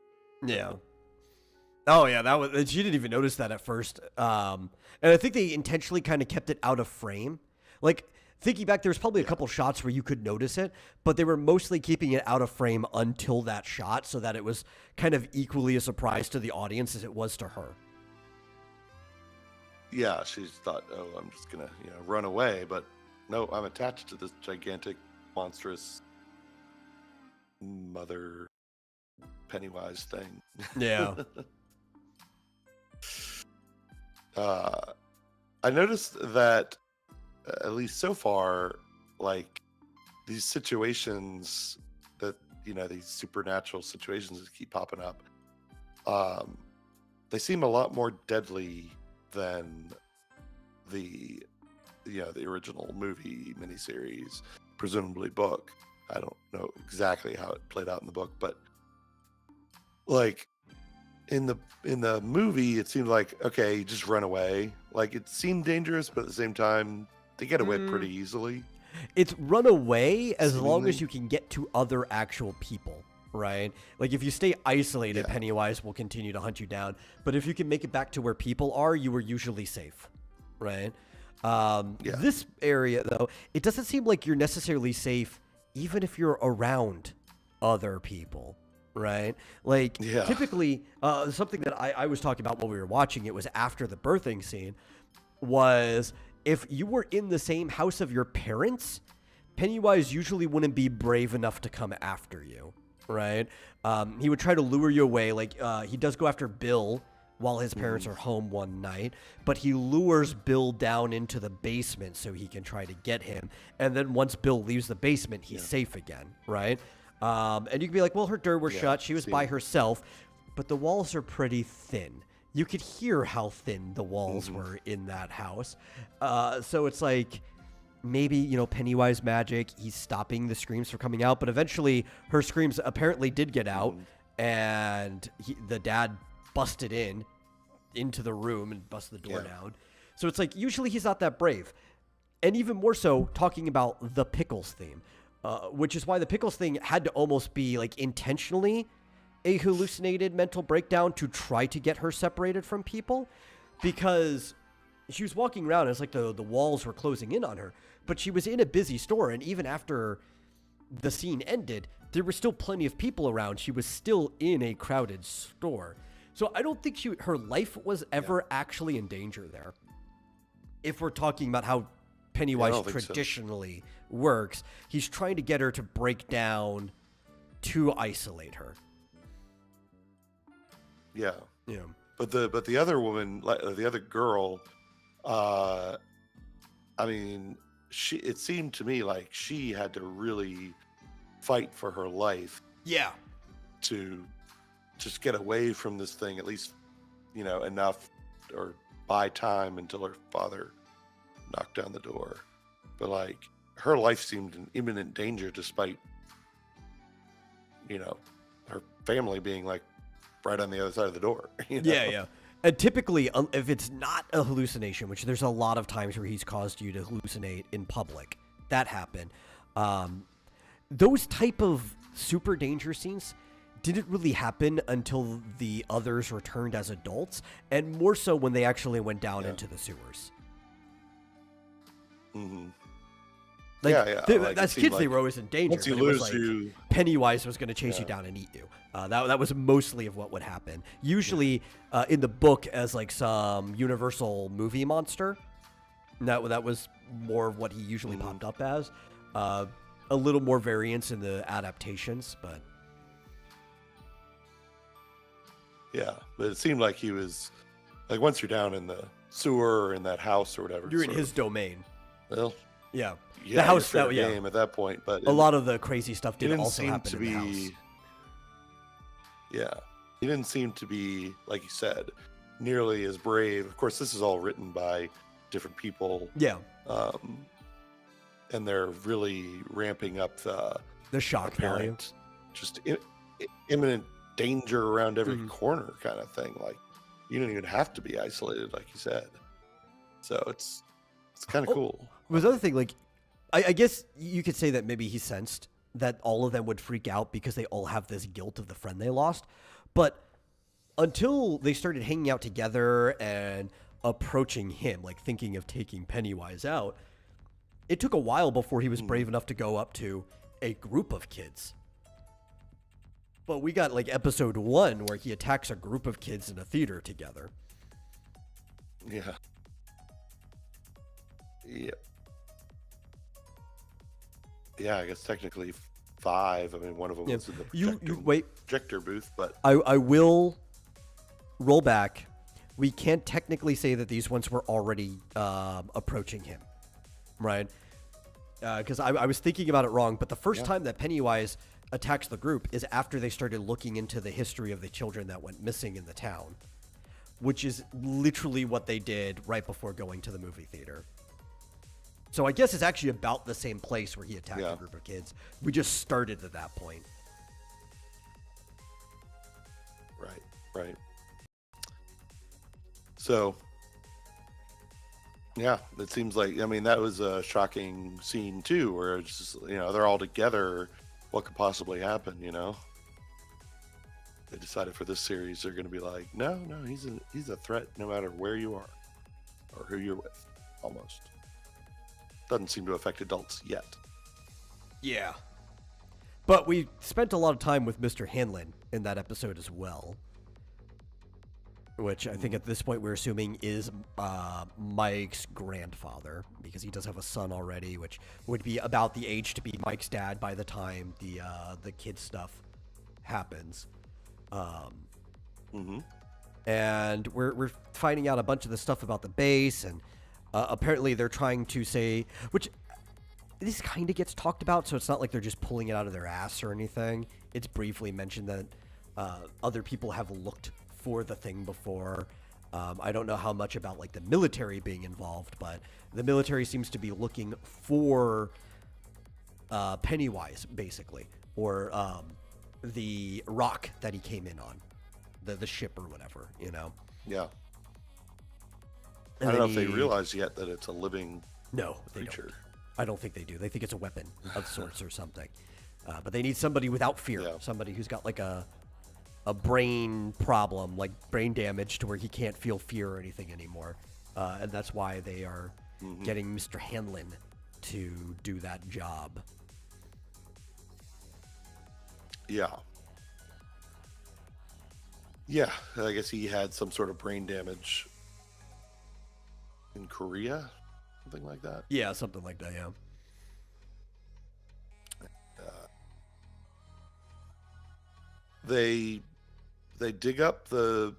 Yeah. Oh yeah, that was. She didn't even notice that at first. And I think they intentionally kind of kept it out of frame. Like, thinking back, there's probably a couple shots where you could notice it, but they were mostly keeping it out of frame until that shot, so that it was kind of equally a surprise to the audience as it was to her. Yeah, she thought, oh, I'm just gonna, run away, but no, I'm attached to this gigantic, monstrous mother Pennywise thing. Yeah. I noticed that, at least so far, like, these situations that, these supernatural situations that keep popping up, they seem a lot more deadly than the original movie miniseries, presumably book. I don't know exactly how it played out in the book, but like in the movie, it seemed like, okay, just run away. Like it seemed dangerous, but at the same time, they get away pretty easily. It's run away as long Seemingly. as you can get to other actual people, right? Like if you stay isolated, Yeah. Pennywise will continue to hunt you down. But if you can make it back to where people are, you are usually safe, right? Yeah. This area, though, it doesn't seem like you're necessarily safe even if you're around other people, right? Like Yeah. typically, something that I was talking about while we were watching it was after the birthing scene was if you were in the same house of your parents, Pennywise usually wouldn't be brave enough to come after you, right? He would try to lure you away. Like he does go after Bill while his parents are home one night, but he lures Bill down into the basement so he can try to get him. And then once Bill leaves the basement, he's safe again, right? And you can be like, well, her door was shut. She was by herself, but the walls are pretty thin. You could hear how thin the walls were in that house. So it's like maybe, you know, Pennywise magic, he's stopping the screams from coming out, but eventually her screams apparently did get out, and the dad busted into the room and busted the door down. So it's like usually he's not that brave. And even more so talking about the Pickles theme, which is why the Pickles thing had to almost be like intentionally a hallucinated mental breakdown to try to get her separated from people, because she was walking around and it's like the walls were closing in on her, but she was in a busy store, and even after the scene ended, there were still plenty of people around. She was still in a crowded store. So I don't think her life was ever actually in danger there. If we're talking about how Pennywise traditionally works, he's trying to get her to break down to isolate her. Yeah. Yeah. But the other woman, the other girl, I mean, it seemed to me like she had to really fight for her life. Yeah. To just get away from this thing, at least, you know, enough, or buy time until her father knocked down the door. But like her life seemed in imminent danger, despite, you know, her family being like right on the other side of the door. You know? Yeah. And typically, if it's not a hallucination, which there's a lot of times where he's caused you to hallucinate in public, that happened. Those type of super danger scenes didn't really happen until the others returned as adults, and more so when they actually went down into the sewers. Like, like as kids, they were always in danger. Once you but it was lose, like Pennywise was going to chase you down and eat you. That was mostly of what would happen. Usually in the book as like some universal movie monster. That was more of what he usually popped up as. A little more variance in the adaptations, but... Yeah, but it seemed like he was, like, once you're down in the sewer or in that house or whatever. You're in his domain. Well, yeah. The house, game at that point, but a lot of the crazy stuff didn't also seem happen to in the house. Yeah, he didn't seem to be, like you said, nearly as brave. Of course, this is all written by different people. Yeah. And they're really ramping up the shock value. Just imminent danger around every corner kind of thing. Like, you don't even have to be isolated, like you said. So it's kind of cool. Was the other thing, like, I guess you could say that maybe he sensed that all of them would freak out because they all have this guilt of the friend they lost. But until they started hanging out together and approaching him, like thinking of taking Pennywise out, it took a while before he was brave enough to go up to a group of kids. But we got like episode 1 where he attacks a group of kids in a theater together. Yeah. Yep. Yeah, I guess technically 5. I mean, one of them was in the projector booth, but I will roll back. We can't technically say that these ones were already approaching him, right? Because I was thinking about it wrong, but the first time that Pennywise attacks the group is after they started looking into the history of the children that went missing in the town, which is literally what they did right before going to the movie theater. So I guess it's actually about the same place where he attacked Yeah. a group of kids. We just started at that point. Right. So, yeah, it seems like, I mean, that was a shocking scene too, where it's just, they're all together. What could possibly happen, They decided for this series, they're going to be like, no, he's a threat no matter where you are or who you're with, almost. Doesn't seem to affect adults yet. Yeah. But we spent a lot of time with Mr. Hanlon in that episode as well. Which I think at this point we're assuming is Mike's grandfather, because he does have a son already, which would be about the age to be Mike's dad by the time the kid stuff happens. And we're finding out a bunch of the stuff about the base, and apparently they're trying to say, which this kind of gets talked about, so it's not like they're just pulling it out of their ass or anything. It's briefly mentioned that other people have looked for the thing before. I don't know how much about like the military being involved, but the military seems to be looking for Pennywise, basically, or the rock that he came in on, the ship or whatever, Yeah. And I don't know then if they realize yet that it's a living No, they creature. don't. I don't think they do. They think it's a weapon of sorts or something. But they need somebody without fear, somebody who's got like a brain problem, like brain damage to where he can't feel fear or anything anymore. And that's why they are getting Mr. Hanlon to do that job. Yeah. Yeah, I guess he had some sort of brain damage in Korea, something like that. Yeah, something like that, yeah. They dig up the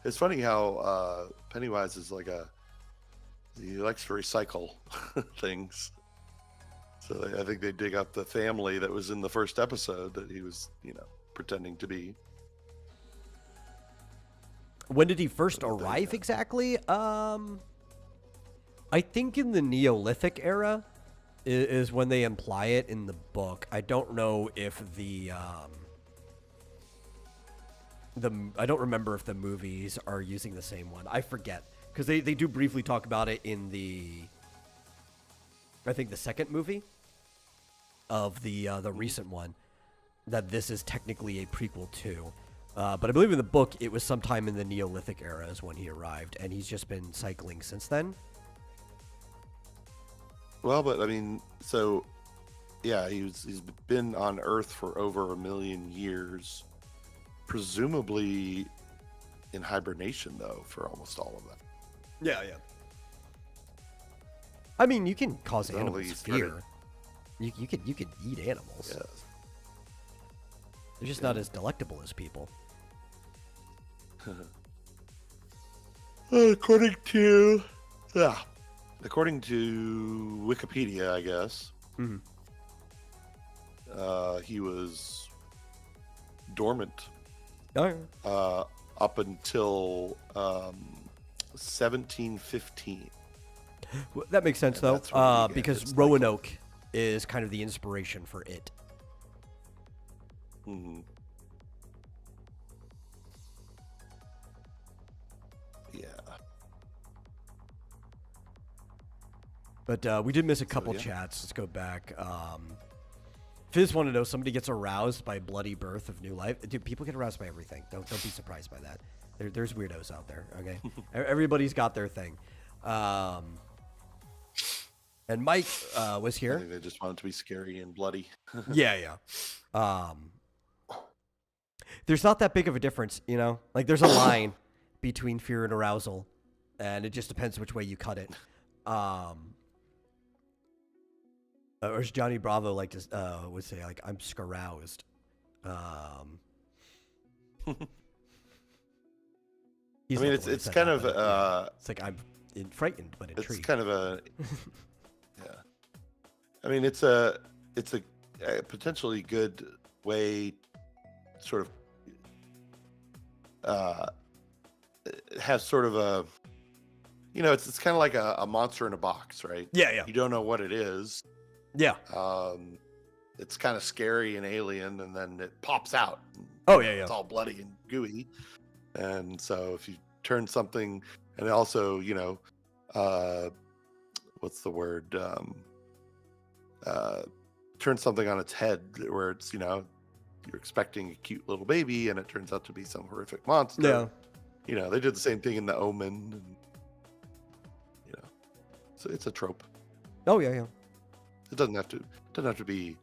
it's funny how Pennywise is like he likes to recycle things. So I think they dig up the family that was in the first episode that he was, pretending to be. When did he first arrive exactly? I think in the Neolithic era is when they imply it in the book. I don't know if I don't remember if the movies are using the same one. I forget, because they do briefly talk about it in I think the second movie of the recent one, that this is technically a prequel to. But I believe in the book it was sometime in the Neolithic era is when he arrived, and he's just been cycling since then. Well, but I mean, so yeah, he's been on Earth for over 1 million years, presumably in hibernation though for almost all of that. Yeah. I mean, you can cause So animals he's fear. You could eat animals. Yes. They're just not as delectable as people. According to Wikipedia, I guess, he was dormant up until 1715. Well, that makes sense, And though, that's when he because gets Roanoke is kind of the inspiration for it. Yeah. But we did miss a couple chats. Let's go back. Fizz want to know, somebody gets aroused by bloody birth of new life. Dude, people get aroused by everything. Don't be surprised by that. There's weirdos out there, okay? Everybody's got their thing. And Mike was I here. think they just want it to be scary and bloody. Yeah. There's not that big of a difference, Like, there's a line between fear and arousal, and it just depends which way you cut it. Or as Johnny Bravo would say, like, I'm scaroused. I mean, it's kind of it's like I'm frightened but intrigued. It's kind of a yeah. I mean, it's a potentially good way, sort of, it has sort of it's kind of like a monster in a box, right? Yeah. You don't know what it is. Yeah. It's kind of scary and alien, and then it pops out. Oh, yeah. It's all bloody and gooey. And so if you turn something, and also, what's the word? Turn something on its head where it's, you're expecting a cute little baby, and it turns out to be some horrific monster. Yeah. They did the same thing in The Omen. And, so it's a trope. Oh, yeah. It doesn't have to be,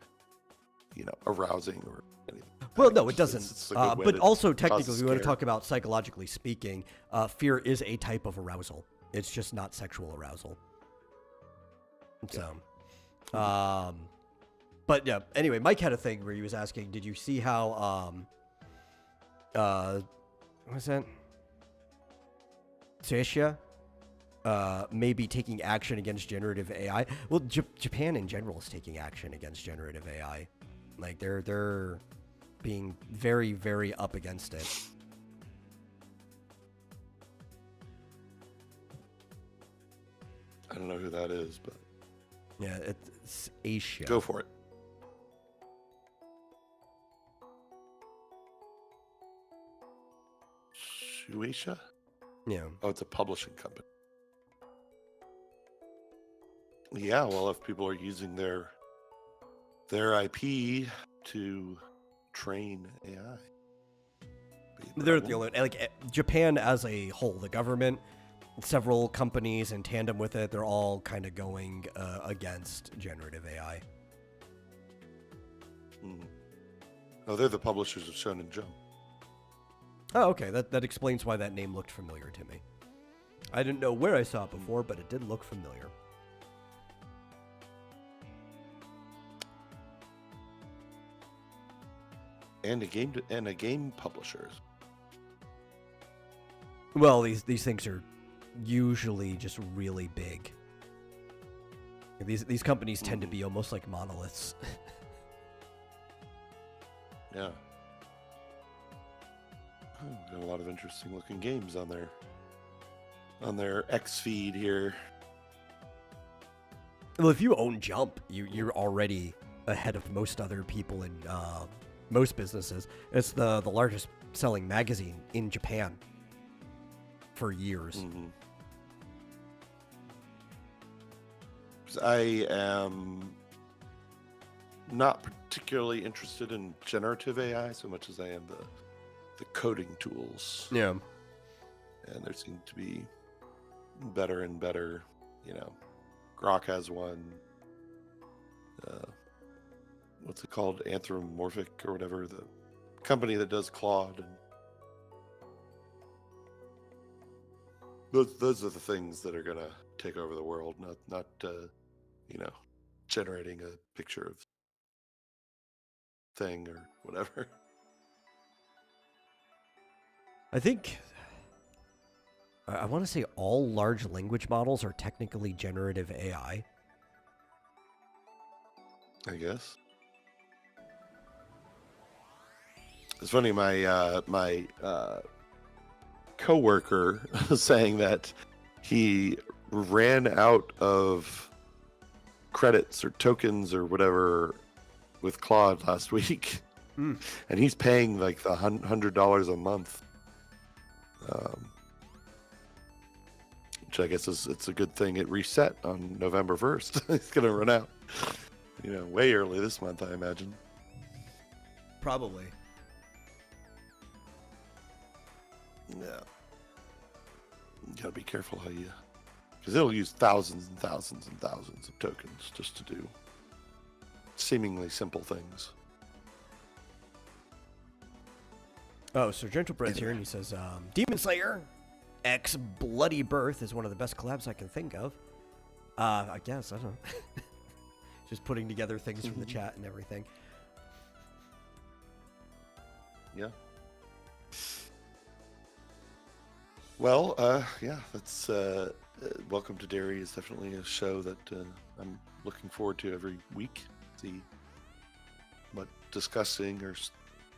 arousing or anything. Well, no, it doesn't. It's a good way but to also, cause technically, we want to scare. talk about psychologically speaking. Fear is a type of arousal. It's just not sexual arousal. So, but yeah. Anyway, Mike had a thing where he was asking, "Did you see how what was that? Seisha may be taking action against generative AI. Well, Japan in general is taking action against generative AI. Like they're being very, very up against it. I don't know who that is, but Yeah, it's Asia. go for it. Shueisha? Yeah. Oh, it's a publishing company. Yeah, well, if people are using their IP to train AI, They're the only, like Japan as a whole, the government, several companies in tandem with it, they're all kind of going against generative AI. Oh, they're the publishers of Shonen Jump. Oh, okay. That explains why that name looked familiar to me. I didn't know where I saw it before, but it did look familiar. And a game publishers. Well, these things are usually just really big. These companies tend to be almost like monoliths. Yeah. Got a lot of interesting looking games on their X feed here. Well, if you own Jump, you're already ahead of most other people in most businesses. It's the largest selling magazine in Japan for years. I am not particularly interested in generative AI so much as I am the coding tools. Yeah. And there seem to be better and better, Grok has one. What's it called? Anthropomorphic or whatever, the company that does Claude. And those are the things that are going to take over the world, not generating a picture of thing or whatever. I think I want to say all large language models are technically generative AI. I guess. It's funny, my coworker was saying that he ran out of credits or tokens or whatever with Claude last week, and he's paying like the $100 a month, which I guess it's a good thing. It reset on November 1st. It's gonna run out, way early this month, I imagine. Probably. Yeah. You gotta be careful how you, because it'll use thousands and thousands and thousands of tokens just to do seemingly simple things. Oh, so Gentle Bread's here, and he says, Demon Slayer X Bloody Birth is one of the best collabs I can think of. I guess, I don't know. Just putting together things from the chat and everything. Yeah. Well, that's Welcome to Derry is definitely a show that I'm looking forward to every week. See what disgusting or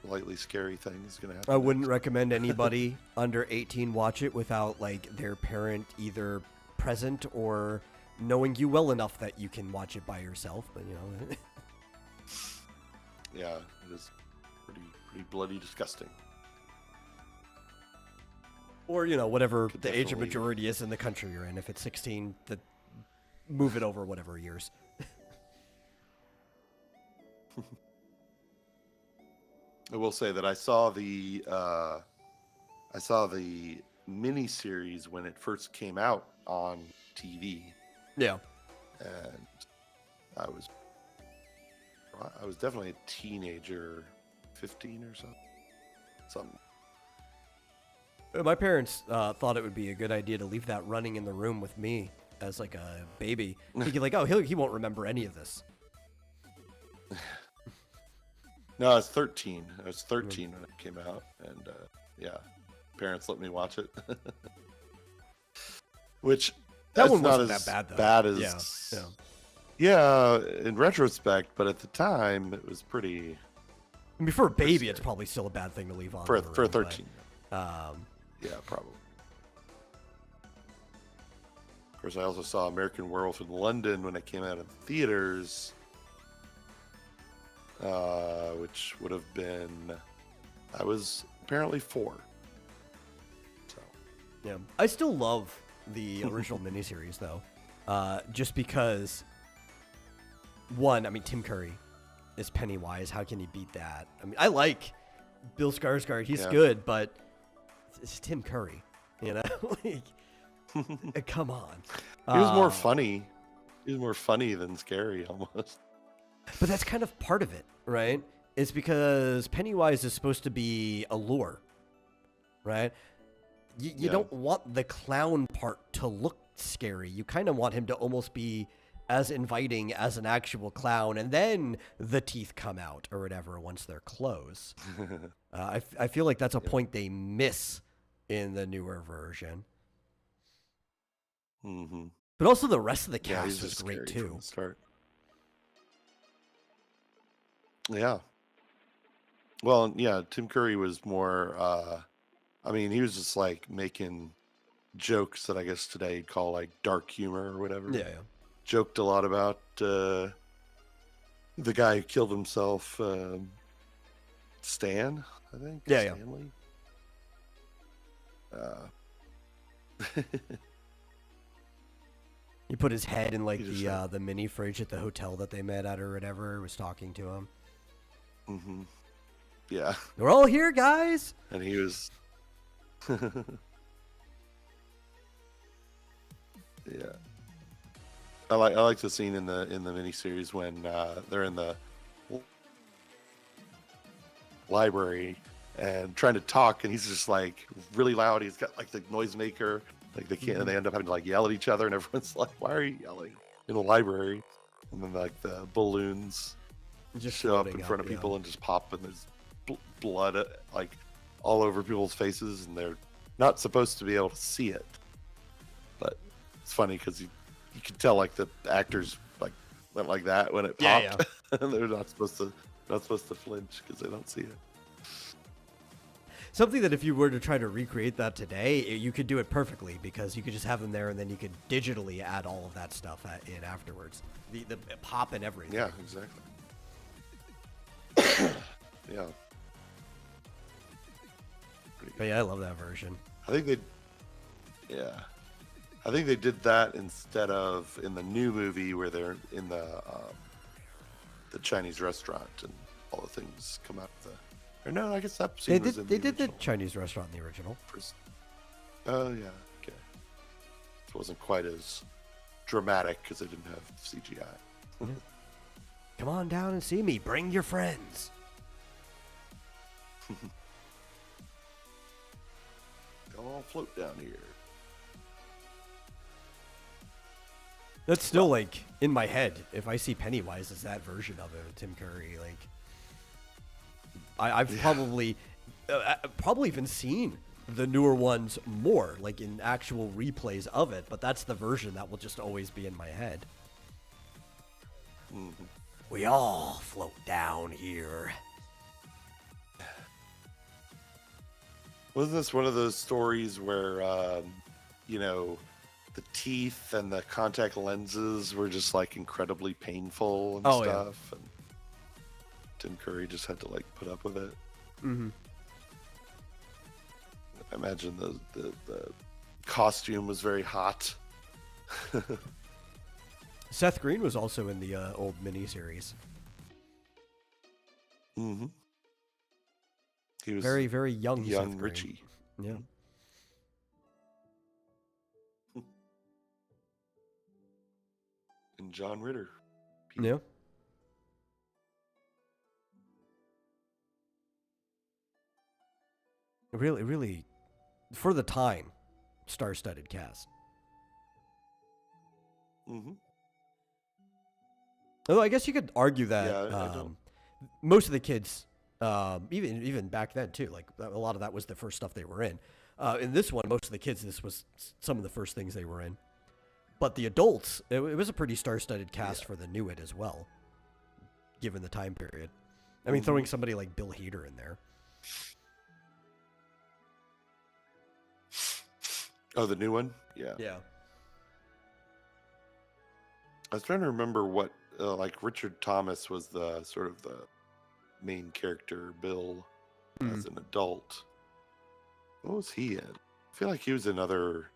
slightly scary thing is going to happen. I wouldn't recommend anybody under 18 watch it without like their parent either present or knowing you well enough that you can watch it by yourself. But Yeah, it is pretty bloody disgusting. Or whatever Could the age of definitely- majority is in the country you're in. If it's 16, move it over whatever years. I will say that I saw the mini series when it first came out on TV, Yeah. and I was definitely a teenager, 15 or something. My parents thought it would be a good idea to leave that running in the room with me as like a baby. Thinking like, oh, he won't remember any of this. No, I was 13. I was 13 when it came out, and yeah, parents let me watch it. Which That that's one not wasn't as that bad, though. bad as Yeah. in retrospect, but at the time it was pretty I mean, for a baby, it's probably still a bad thing to leave on. for in the a room, 13. But, Yeah, probably. Of course, I also saw American Werewolf in London when it came out in theaters, which would have been, I was apparently 4. So, yeah. I still love the original miniseries, though, just because, one, I mean, Tim Curry is Pennywise. How can you beat that? I mean, I like Bill Skarsgård. He's good, but it's Tim Curry, like, come on. he was more funny. He was more funny than scary, almost. But that's kind of part of it, right? It's because Pennywise is supposed to be a lure, right? You don't want the clown part to look scary. You kind of want him to almost be as inviting as an actual clown, and then the teeth come out or whatever once they're closed. I feel like that's a point they miss in the newer version. Mm-hmm. But also the rest of the Yeah, cast he's was just great scary from too. the start. Yeah. Well, yeah, Tim Curry was more, I mean, he was just like making jokes that I guess today you'd call like dark humor or whatever. Yeah. Joked a lot about the guy who killed himself, Stan, I think. Yeah. Stanley. He put his head in like He just the mini fridge at the hotel that they met at or whatever. Was talking to him. Mm-hmm. Yeah, We're all here, guys. and he was. Yeah, I like the scene in the miniseries when they're in the library and trying to talk, and he's just like really loud. He's got like the noisemaker, like they can't, and they end up having to like yell at each other, and everyone's like, "Why are you yelling in a library?" And then like the balloons Just show up floating in front of people and just pop, and there's blood like all over people's faces, and they're not supposed to be able to see it, but it's funny because you can tell like the actors like went like that when it popped. And they're not supposed to flinch because they don't see it. Something that if you were to try to recreate that today, you could do it perfectly because you could just have them there and then you could digitally add all of that stuff in afterwards. The pop and everything. Yeah, exactly. Yeah. But yeah, I love that version. I think they did that instead of in the new movie where they're in the Chinese restaurant and all the things come out of the. Or no, I guess that scene was in They the did the original. Chinese restaurant in the original. Oh yeah, okay. It wasn't quite as dramatic because they didn't have CGI. Come on down and see me. Bring your friends. They'll all float down here. That's still like in my head. If I see Pennywise as that version of it, Tim Curry, like I've probably even seen the newer ones more, like in actual replays of it. But that's the version that will just always be in my head. Mm-hmm. We all float down here. Wasn't this one of those stories where, the teeth and the contact lenses were just like incredibly painful and Oh, yeah. stuff. And Tim Curry just had to like put up with it. Mm-hmm. I imagine the costume was very hot. Seth Green was also in the old miniseries. Mm-hmm. He was Very, very young Seth Green. Richie. Yeah. And John Ritter. Yeah. Really, really, for the time, star-studded cast. Mm-hmm. Although I guess you could argue that Yeah, I don't. most of the kids, even back then too, like a lot of that was the first stuff they were in. In this one, most of the kids, this was some of the first things they were in. But the adults, it was a pretty star-studded cast for the new it as well, given the time period. I mean, throwing somebody like Bill Hader in there. Oh, the new one? Yeah. Yeah. I was trying to remember what, like Richard Thomas was the sort of the main character, Bill, as an adult. What was he in? I feel like he was in other,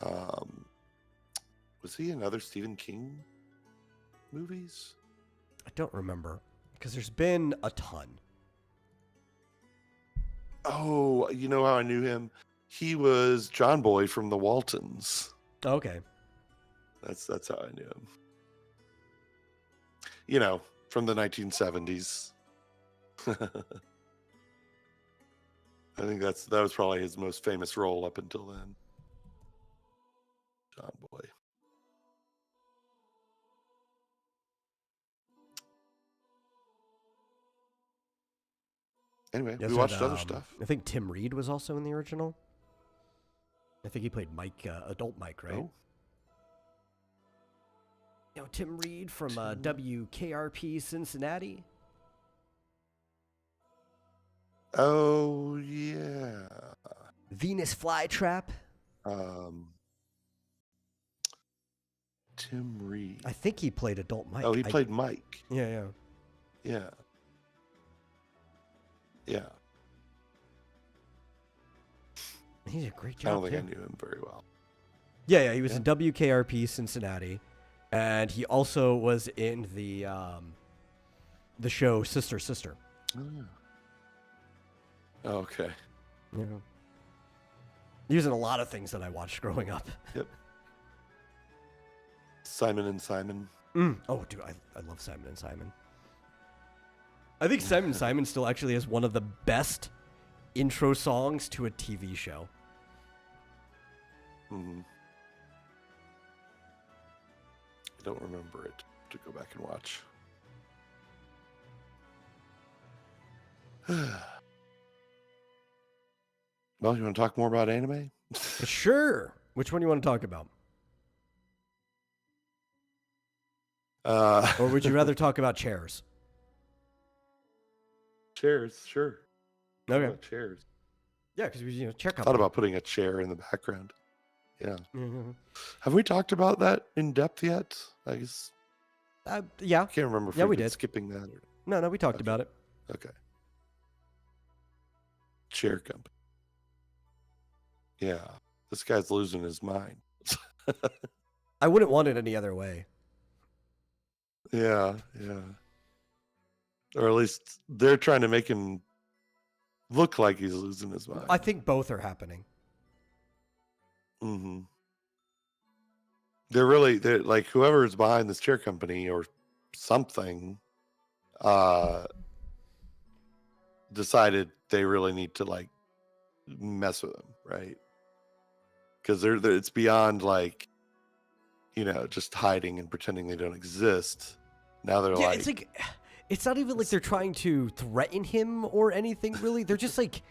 was he in other Stephen King movies? I don't remember, because there's been a ton. Oh, you know how I knew him? He was John Boy from the Waltons. Okay. That's how I knew him. You know, from the 1970s. I think that was probably his most famous role up until then. John Boy. Anyway, Yes, we watched and, other stuff. I think Tim Reed was also in the original. I think he played Mike, adult Mike, right? Oh. You know, Tim Reed from WKRP Cincinnati. Oh yeah. Venus Flytrap. Tim Reed. I think he played adult Mike. Oh, he played Mike. Yeah. Yeah. Yeah. He did a great I job. don't think I knew him very well. Yeah. He was in WKRP Cincinnati, and he also was in the show Sister Sister. Oh, okay. Yeah. He was in a lot of things that I watched growing up. Yep. Simon and Simon. Oh, dude, I love Simon and Simon. I think Simon and Simon still actually has one of the best intro songs to a TV show. Mm-hmm. I don't remember it. To go back and watch. Well, you want to talk more about anime? Sure. Which one do you want to talk about? Or would you rather talk about chairs? Chairs, sure. Okay. About chairs. Yeah, because chair company. Thought about putting a chair in the background. Yeah. Mm-hmm. Have we talked about that in depth yet? I guess. Yeah. I can't remember if Yeah, we we've been did. skipping that. Or... No, we talked about it. Okay. Chair company. Yeah. This guy's losing his mind. I wouldn't want it any other way. Yeah. Or at least they're trying to make him look like he's losing his mind. I think both are happening. Mm-hmm. They're like whoever is behind this chair company or something decided they really need to like mess with him, right? Because they're it's beyond like, just hiding and pretending they don't exist. Now they're Yeah, it's not even like they're trying to threaten him or anything, really. They're just like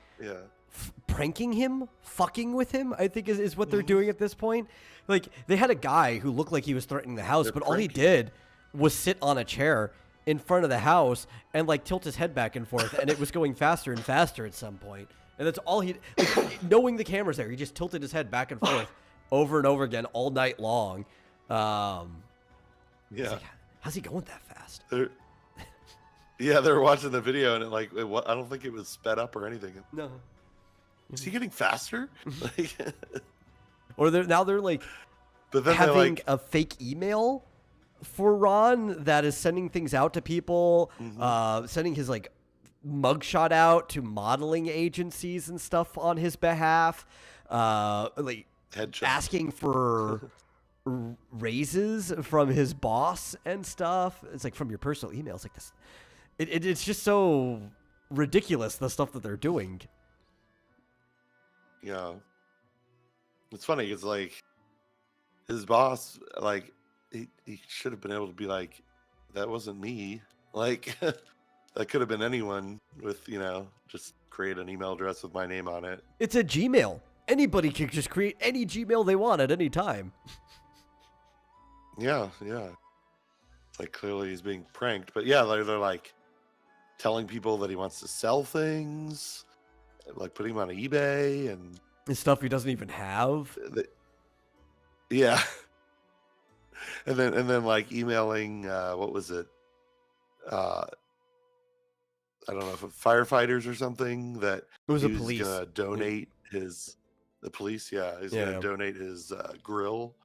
pranking him, fucking with him, I think is what they're doing at this point. Like, they had a guy who looked like he was threatening the house, but all he did was sit on a chair in front of the house and like tilt his head back and forth, and it was going faster and faster at some point. And that's all he, like, knowing the camera's there, he just tilted his head back and forth over and over again all night long. Yeah. Like, how's he going that fast? They're watching the video and I don't think it was sped up or anything. No. Is he getting faster? Like, Or they're like but then having a fake email for Ron that is sending things out to people, sending his like mugshot out to modeling agencies and stuff on his behalf, like headshot. asking for raises from his boss and stuff. It's like from your personal emails, like this. It's just so ridiculous, the stuff that they're doing. Yeah. It's funny. It's like his boss, like he should have been able to be like, that wasn't me. Like that could have been anyone with, just create an email address with my name on it. It's a Gmail. Anybody can just create any Gmail they want at any time. Yeah. It's like clearly he's being pranked. But yeah, they're like telling people that he wants to sell things, like putting him on eBay and stuff he doesn't even have. Yeah. And then like emailing, what was it? I don't know if firefighters or something that It was he the was police. gonna donate the police. Yeah, he's gonna donate his grill,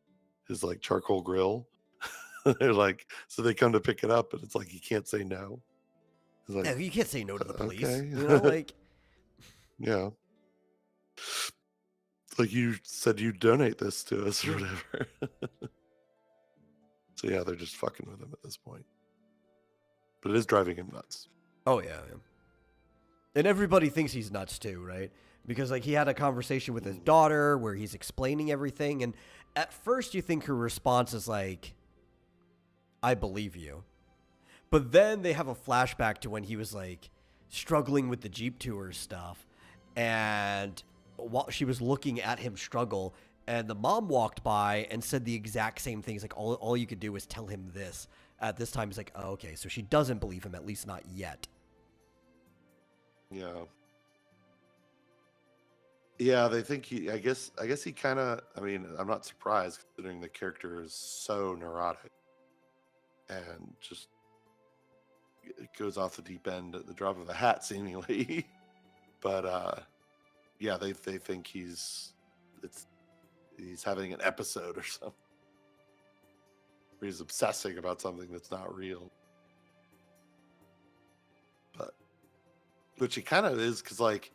his like charcoal grill. They're like, so they come to pick it up, and it's like you can't say no. It's like, Yeah, you can't say no to the police. Okay. Like Yeah. It's like you said you donate this to us or whatever. So yeah, they're just fucking with him at this point. But it is driving him nuts. oh yeah. And everybody thinks he's nuts too, right? Because like he had a conversation with his daughter where he's explaining everything, and at first you think her response is like, I believe you. But then they have a flashback to when he was like struggling with the Jeep tour stuff, and while she was looking at him struggle, and the mom walked by and said the exact same things. Like all you could do is tell him this. At this time, he's like, oh, okay, so she doesn't believe him, at least not yet. Yeah. Yeah, they think I guess he kind of, I'm not surprised considering the character is so neurotic and just it goes off the deep end at the drop of a hat seemingly. But yeah, they think he's having an episode or something. Where he's obsessing about something that's not real. But which he kind of is, because like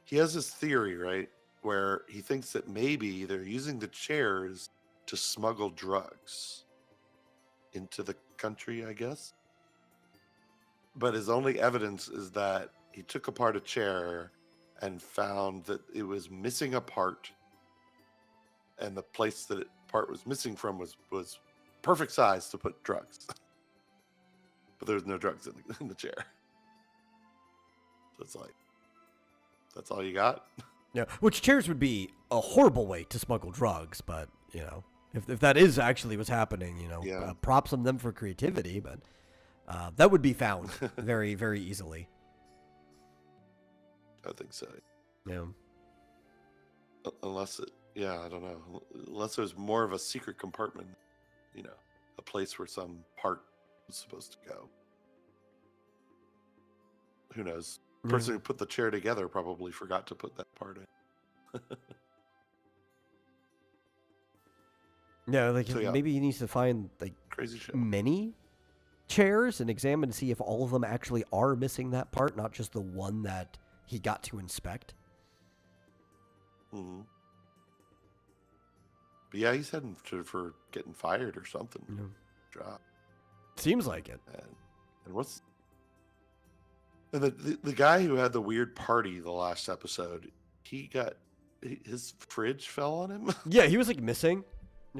he has this theory, right, where he thinks that maybe they're using the chairs to smuggle drugs into the country, I guess. But his only evidence is that he took apart a chair and found that it was missing a part, and the place that part was missing from was perfect size to put drugs. But there's no drugs in the chair. So it's like, that's all you got? Yeah, which chairs would be a horrible way to smuggle drugs, but, if that is actually what's happening, props on them for creativity, but that would be found very, very easily. I think so. Yeah. Unless I don't know. Unless there's more of a secret compartment, a place where some part was supposed to go. Who knows? The person who put the chair together probably forgot to put that part in. Yeah, like So, yeah. maybe he needs to find like Crazy shit. many chairs and examine to see if all of them actually are missing that part, not just the one that he got to inspect. Mm-hmm. But yeah, he's heading for getting fired or something. Job. Seems like it. And what's the guy who had the weird party the last episode? His fridge fell on him. Yeah, he was like missing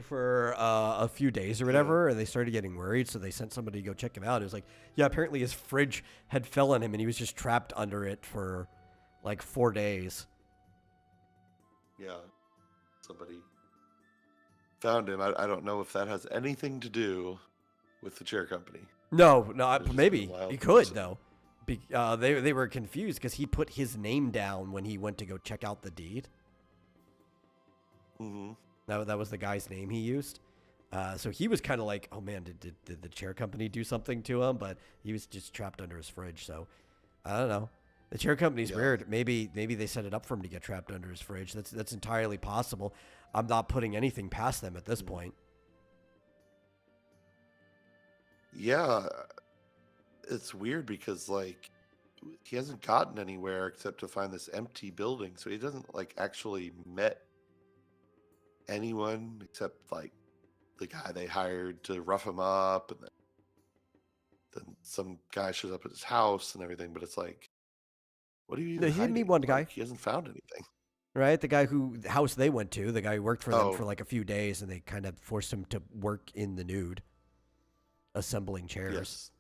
for a few days or whatever, and they started getting worried, so they sent somebody to go check him out. It was like, yeah, apparently his fridge had fell on him, and he was just trapped under it for like 4 days. Yeah, somebody found him. I don't know if that has anything to do with the chair company. No, Just maybe a wild he could person. though. They were confused because he put his name down when he went to go check out the deed. Mm-hmm. That was the guy's name he used. So he was kind of like, oh man, did the chair company do something to him? But he was just trapped under his fridge. So I don't know. The chair company's weird. Maybe they set it up for him to get trapped under his fridge. That's entirely possible. I'm not putting anything past them at this point. Yeah, it's weird because like he hasn't gotten anywhere except to find this empty building, so he doesn't like actually met anyone except like the guy they hired to rough him up, and then some guy shows up at his house and everything. But it's like, what are you even No, he didn't meet hiding? one Like, guy, he hasn't found anything. right? The guy the house they went to, the guy who worked for them for Oh, like a few days, and they kind of forced him to work in the nude, assembling chairs. yes,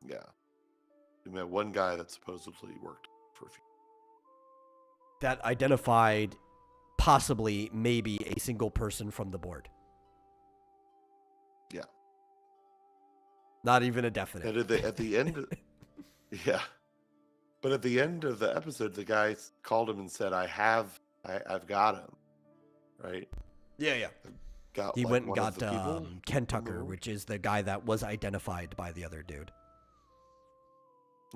yeah. We met one guy that supposedly worked for a few. That identified possibly maybe a single person from the board. Yeah, Not even a definite. and at the end, yeah. But at the end of the episode, the guy called him and said, I've got him, right? Yeah. Got He like went and one of got the people. Ken Tucker, which is the guy that was identified by the other dude.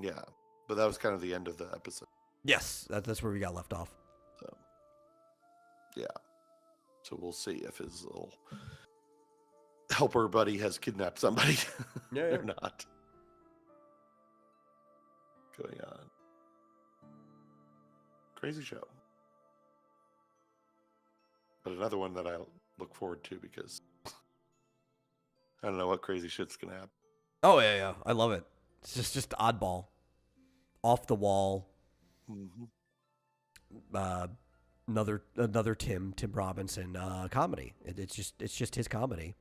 Yeah, but that was kind of the end of the episode. Yes, that's where we got left off. So, yeah. So we'll see if his little helper buddy has kidnapped somebody or not. Going on. Crazy show. But another one that I look forward to because I don't know what crazy shit's going to happen. Oh yeah. I love it. It's just oddball, off the wall. Mm-hmm. Another Tim Robinson comedy. It's just his comedy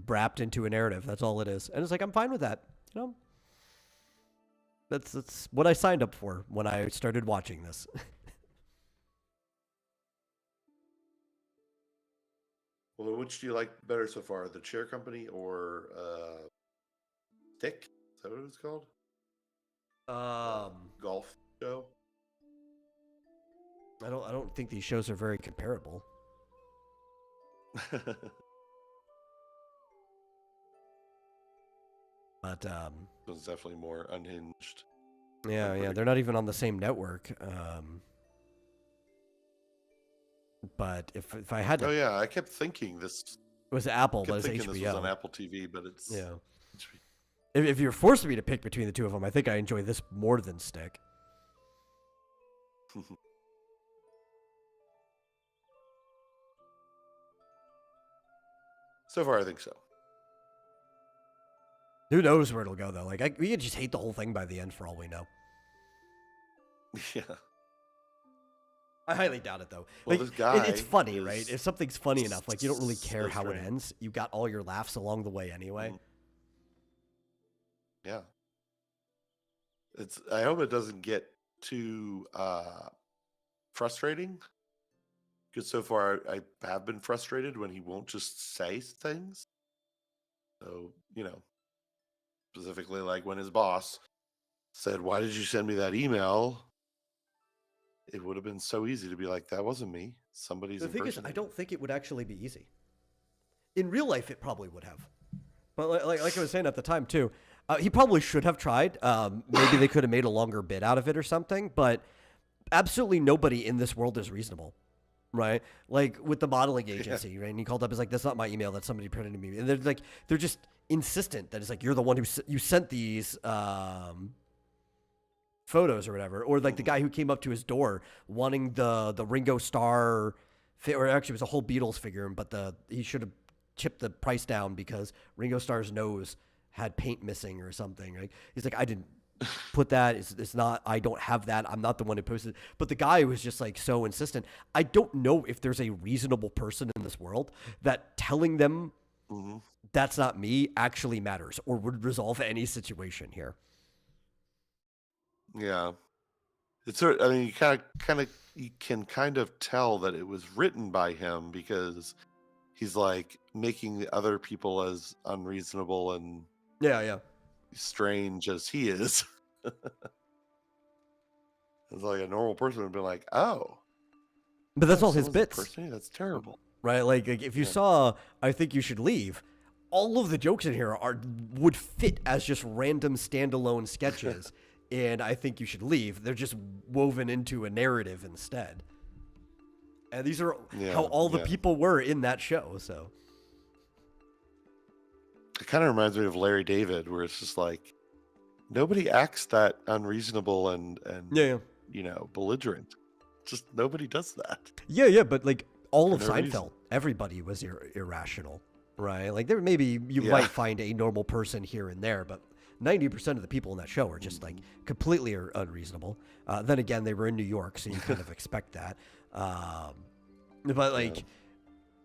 wrapped into a narrative. That's all it is, and it's like I'm fine with that. You know, that's what I signed up for when I started watching this. Well, which do you like better so far, the chair company or Stick? Is that what it's called? Golf show. I don't think these shows are very comparable. But It's definitely more unhinged. yeah, they're not even on the same network. But if I had to, Oh yeah, I kept thinking this. it was Apple, I but kept it's thinking HBO. this was on Apple TV, but it's Yeah. If you're forcing me to pick between the two of them, I think I enjoy this more than Stick. So far, I think so. Who knows where it'll go though? Like we could just hate the whole thing by the end for all we know. Yeah. I highly doubt it though. Well, Like, this guy it's funny, is right? If something's funny enough, like you don't really care so how it strange. ends. You got all your laughs along the way anyway. Mhm. Yeah. I hope it doesn't get too frustrating. Because so far I have been frustrated when he won't just say things. So, specifically like when his boss said, "Why did you send me that email?" It would have been so easy to be like, "That wasn't me. Somebody's The thing is, I impersonating." don't think it would actually be easy. In real life, it probably would have. But like I was saying at the time too, he probably should have tried. Maybe they could have made a longer bit out of it or something. But absolutely nobody in this world is reasonable, right? Like with the modeling agency, right? And he called up, he's like, "That's not my email. That's somebody printed to me." And they're just insistent that it's like you're the one who you sent these photos or whatever, or like the guy who came up to his door wanting the Ringo Starr, or actually it was a whole Beatles figure, but he should have chipped the price down because Ringo Starr's nose had paint missing or something. Right? He's like, I didn't put that. It's not. I don't have that. I'm not the one who posted it. But the guy was just like so insistent. I don't know if there's a reasonable person in this world that telling them that's not me actually matters or would resolve any situation here. Yeah. I mean, you can kind of tell that it was written by him because he's like making the other people as unreasonable and Yeah. strange as he is. It's like a normal person would be like, "Oh, But that's all his someone's bits, impersonating? That's terrible. right? Like if you Yeah. saw I Think You Should Leave, all of the jokes in here would fit as just random standalone sketches. And I Think You Should Leave. They're just woven into a narrative instead. And these are how all the people were in that show. So it kind of reminds me of Larry David, where it's just like nobody acts that unreasonable and yeah. belligerent. Just nobody does that. Yeah, but like all of For no Seinfeld, reason. everybody was irrational, right? Like there maybe you might find a normal person here and there, but 90% of the people in that show are just like completely unreasonable. Then again, they were in New York, so you kind of expect that. But like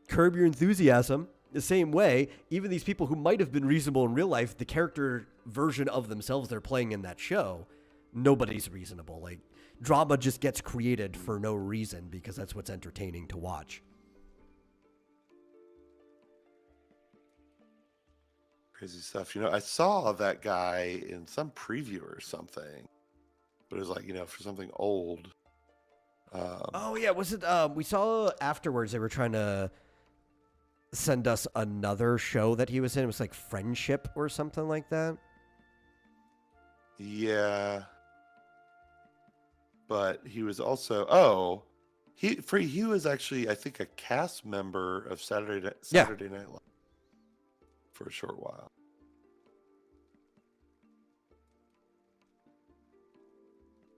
Curb Your Enthusiasm, the same way, even these people who might have been reasonable in real life, the character version of themselves they're playing in that show, nobody's reasonable. Like drama just gets created for no reason because that's what's entertaining to watch. Crazy stuff. I saw that guy in some preview or something, but it was like, for something old. Oh yeah, was it? We saw afterwards they were trying to send us another show that he was in. It was like Friendship or something like that. Yeah. But he was also he was actually, I think, a cast member of Saturday Night Live for a short while.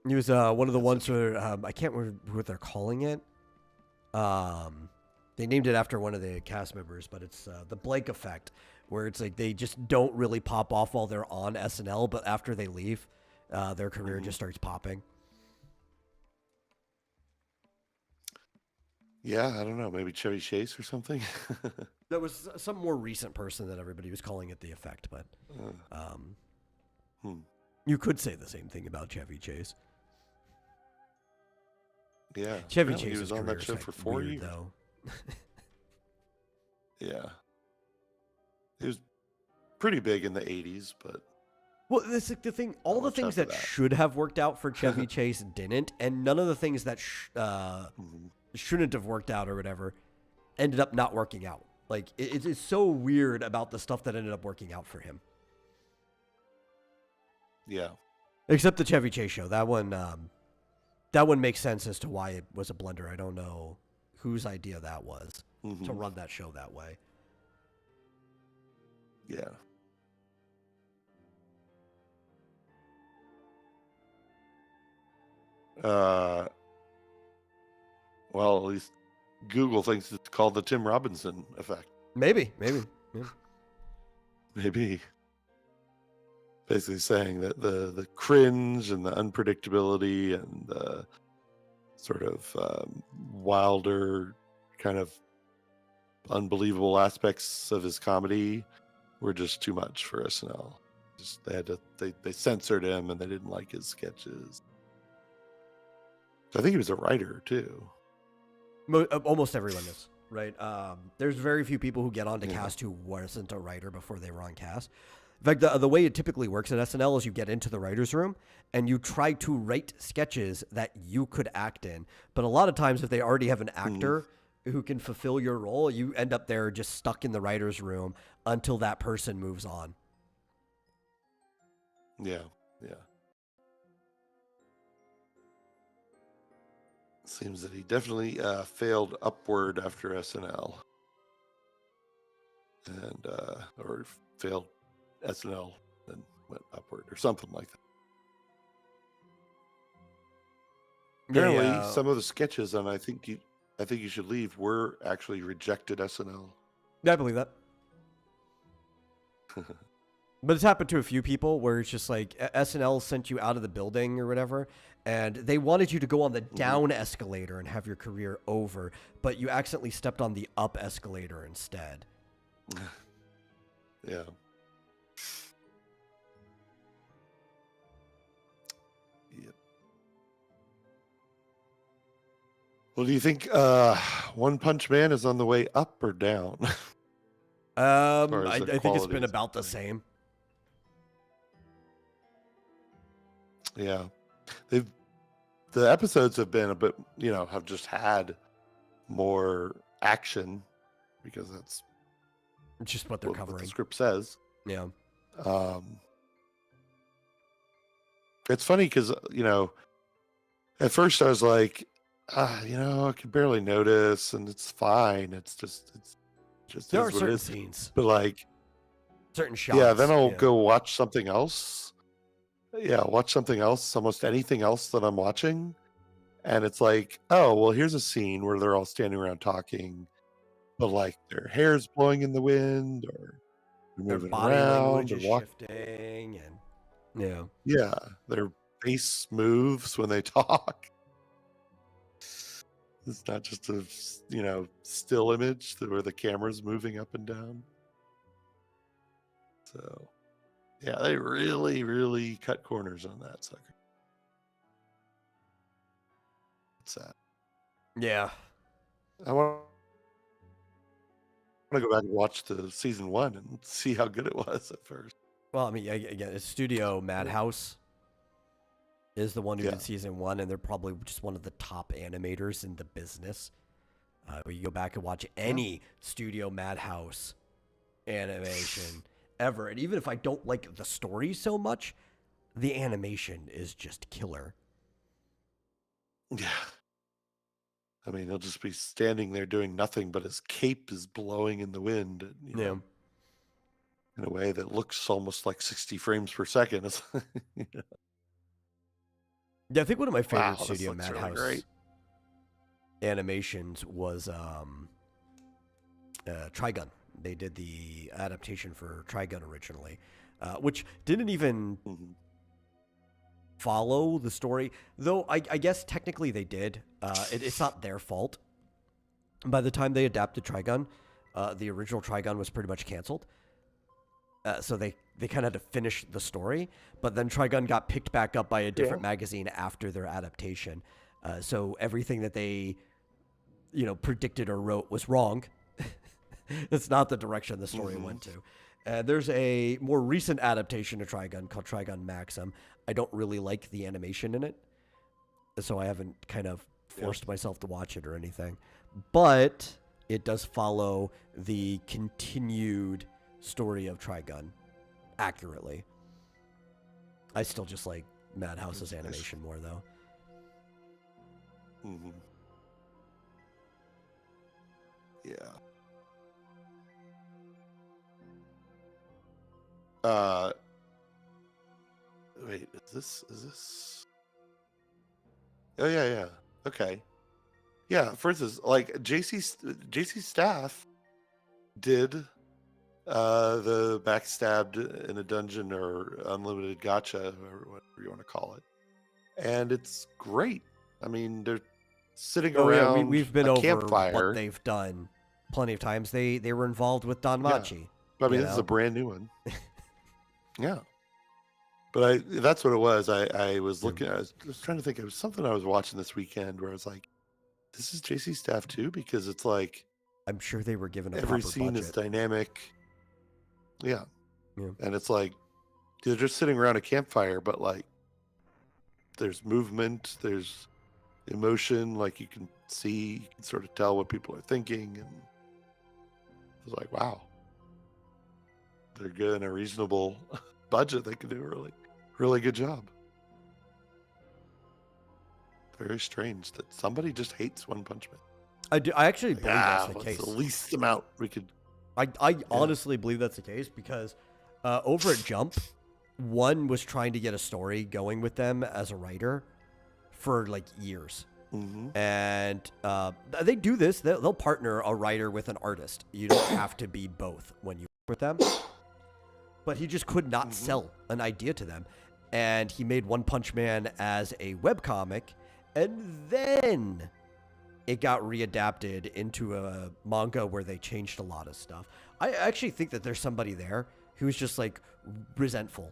He was one of the ones where I can't remember what they're calling it. They named it after one of the cast members, but it's the Blake effect, where it's like they just don't really pop off while they're on SNL, but after they leave, their career just starts popping. Yeah, I don't know. Maybe Chevy Chase or something. That was some more recent person that everybody was calling it the effect, but you could say the same thing about Chevy Chase. Yeah, Chevy Chase was on that show for 4 years, though. Yeah, he was pretty big in the '80s, but well, this is the thing. All the things that should have worked out for Chevy Chase didn't, and none of the things that shouldn't have worked out or whatever ended up not working out. Like it's so weird about the stuff that ended up working out for him. Yeah, except the Chevy Chase show. That one makes sense as to why it was a blunder. I don't know whose idea that was to run that show that way. Yeah. Well, at least Google thinks it's called the Tim Robinson effect. Maybe. Yeah. Maybe. Basically saying that the cringe and the unpredictability and the sort of wilder, kind of unbelievable aspects of his comedy were just too much for SNL. Just they censored him and they didn't like his sketches. I think he was a writer too. Almost everyone is, right? There's very few people who get onto cast who wasn't a writer before they were on cast. In fact, the way it typically works at SNL is you get into the writer's room and you try to write sketches that you could act in. But a lot of times if they already have an actor who can fulfill your role, you end up there just stuck in the writer's room until that person moves on. Yeah. Seems that he definitely failed upward after SNL. And, or failed SNL and went upward or something like that. Apparently, some of the sketches on I think you should leave were actually rejected SNL. Yeah, I believe that. But it's happened to a few people where it's just like SNL sent you out of the building or whatever, and they wanted you to go on the down escalator and have your career over, but you accidentally stepped on the up escalator instead. Yeah. Yep. Well, do you think One Punch Man is on the way up or down? I think it's been about the same. Yeah. The episodes have been a bit, have just had more action because that's Just what they're what the covering. script says. Yeah. It's funny because, at first I was like, I can barely notice and it's fine. It's just There is are what it certain is. scenes, But like, certain shots. yeah, then I'll go watch something else. Yeah, watch something else, almost anything else that I'm watching. And it's like, oh, well, here's a scene where they're all standing around talking, but like their hair's blowing in the wind or they're Their moving body language around or is walking. shifting, and Yeah, their face moves when they talk. It's not just a, still image where the camera's moving up and down. So, yeah, they really, really cut corners on that sucker. What's that? yeah. I want to go back and watch the season 1 and see how good it was at first. Well, I mean, again, it's Studio Madhouse is the one who did season 1, and they're probably just one of the top animators in the business. When you go back and watch any Studio Madhouse animation ever, and even if I don't like the story so much, the animation is just killer. Yeah. I mean, he'll just be standing there doing nothing, but his cape is blowing in the wind, in a way that looks almost like 60 frames per second. Yeah, I think one of my favorite Studio Madhouse really animations was Trigun. They did the adaptation for Trigun originally, which didn't even follow the story, though I guess technically they did. It's not their fault. By the time they adapted Trigun, the original Trigun was pretty much canceled. So they kind of had to finish the story, but then Trigun got picked back up by a different magazine after their adaptation. So everything that they, predicted or wrote was wrong. It's not the direction the story went to. There's a more recent adaptation of Trigun called Trigun Maxim. I don't really like the animation in it, so I haven't kind of forced myself to watch it or anything. But it does follow the continued story of Trigun accurately. I still just like Madhouse's animation more, though. Yeah. Wait, is this? Oh yeah. Okay. Yeah, for instance, like JC Staff did the Backstabbed in a Dungeon or Unlimited Gacha or whatever you want to call it. And it's great. I mean, they're sitting around we've been a over campfire. what they've done plenty of times. They were involved with Don Machi. I mean, this is a brand new one. Yeah. But that's what it was. I was looking, I was trying to think, it was something I was watching this weekend where I was like, this is JC Staff too? Because it's like, I'm sure they were given a every proper scene budget. is dynamic. Yeah. And it's like, they're just sitting around a campfire, but like, there's movement, there's emotion, like you can sort of tell what people are thinking. And I was like, wow. They're good, a reasonable budget. They can do a really good job. Very strange that somebody just hates One Punch Man. I actually believe that's the case. The least amount we could. I honestly believe that's the case because over at Jump, one was trying to get a story going with them as a writer for like years. And they do this. They'll partner a writer with an artist. You don't have to be both when you work with them. But he just could not sell an idea to them. And he made One Punch Man as a webcomic. And then it got readapted into a manga where they changed a lot of stuff. I actually think that there's somebody there who's just like resentful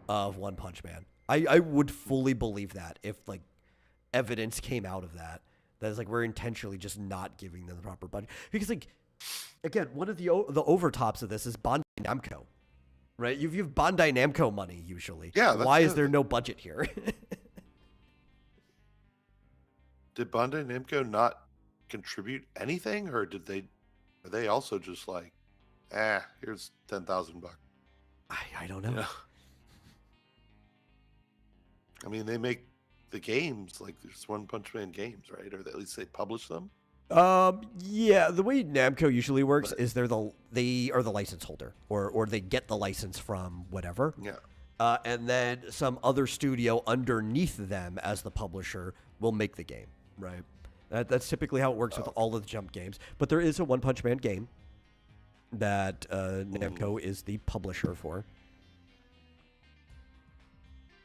of One Punch Man. I would fully believe that if like evidence came out of that. That is like we're intentionally just not giving them the proper budget. Because like, again, one of the overtops of this is Bandai Namco. Right? You've Bandai Namco money usually. Yeah. Why is there no budget here? Did Bandai Namco not contribute anything, or are they also just like, here's $10,000? I don't know. I mean, they make the games, like there's One Punch Man games, right? Or at least they publish them. Yeah, the way Namco usually works But- is they are the license holder, or they get the license from whatever. Yeah. And then some other studio underneath them as the publisher will make the game, right? That's typically how it works with all of the Jump games. But there is a One Punch Man game that Namco is the publisher for.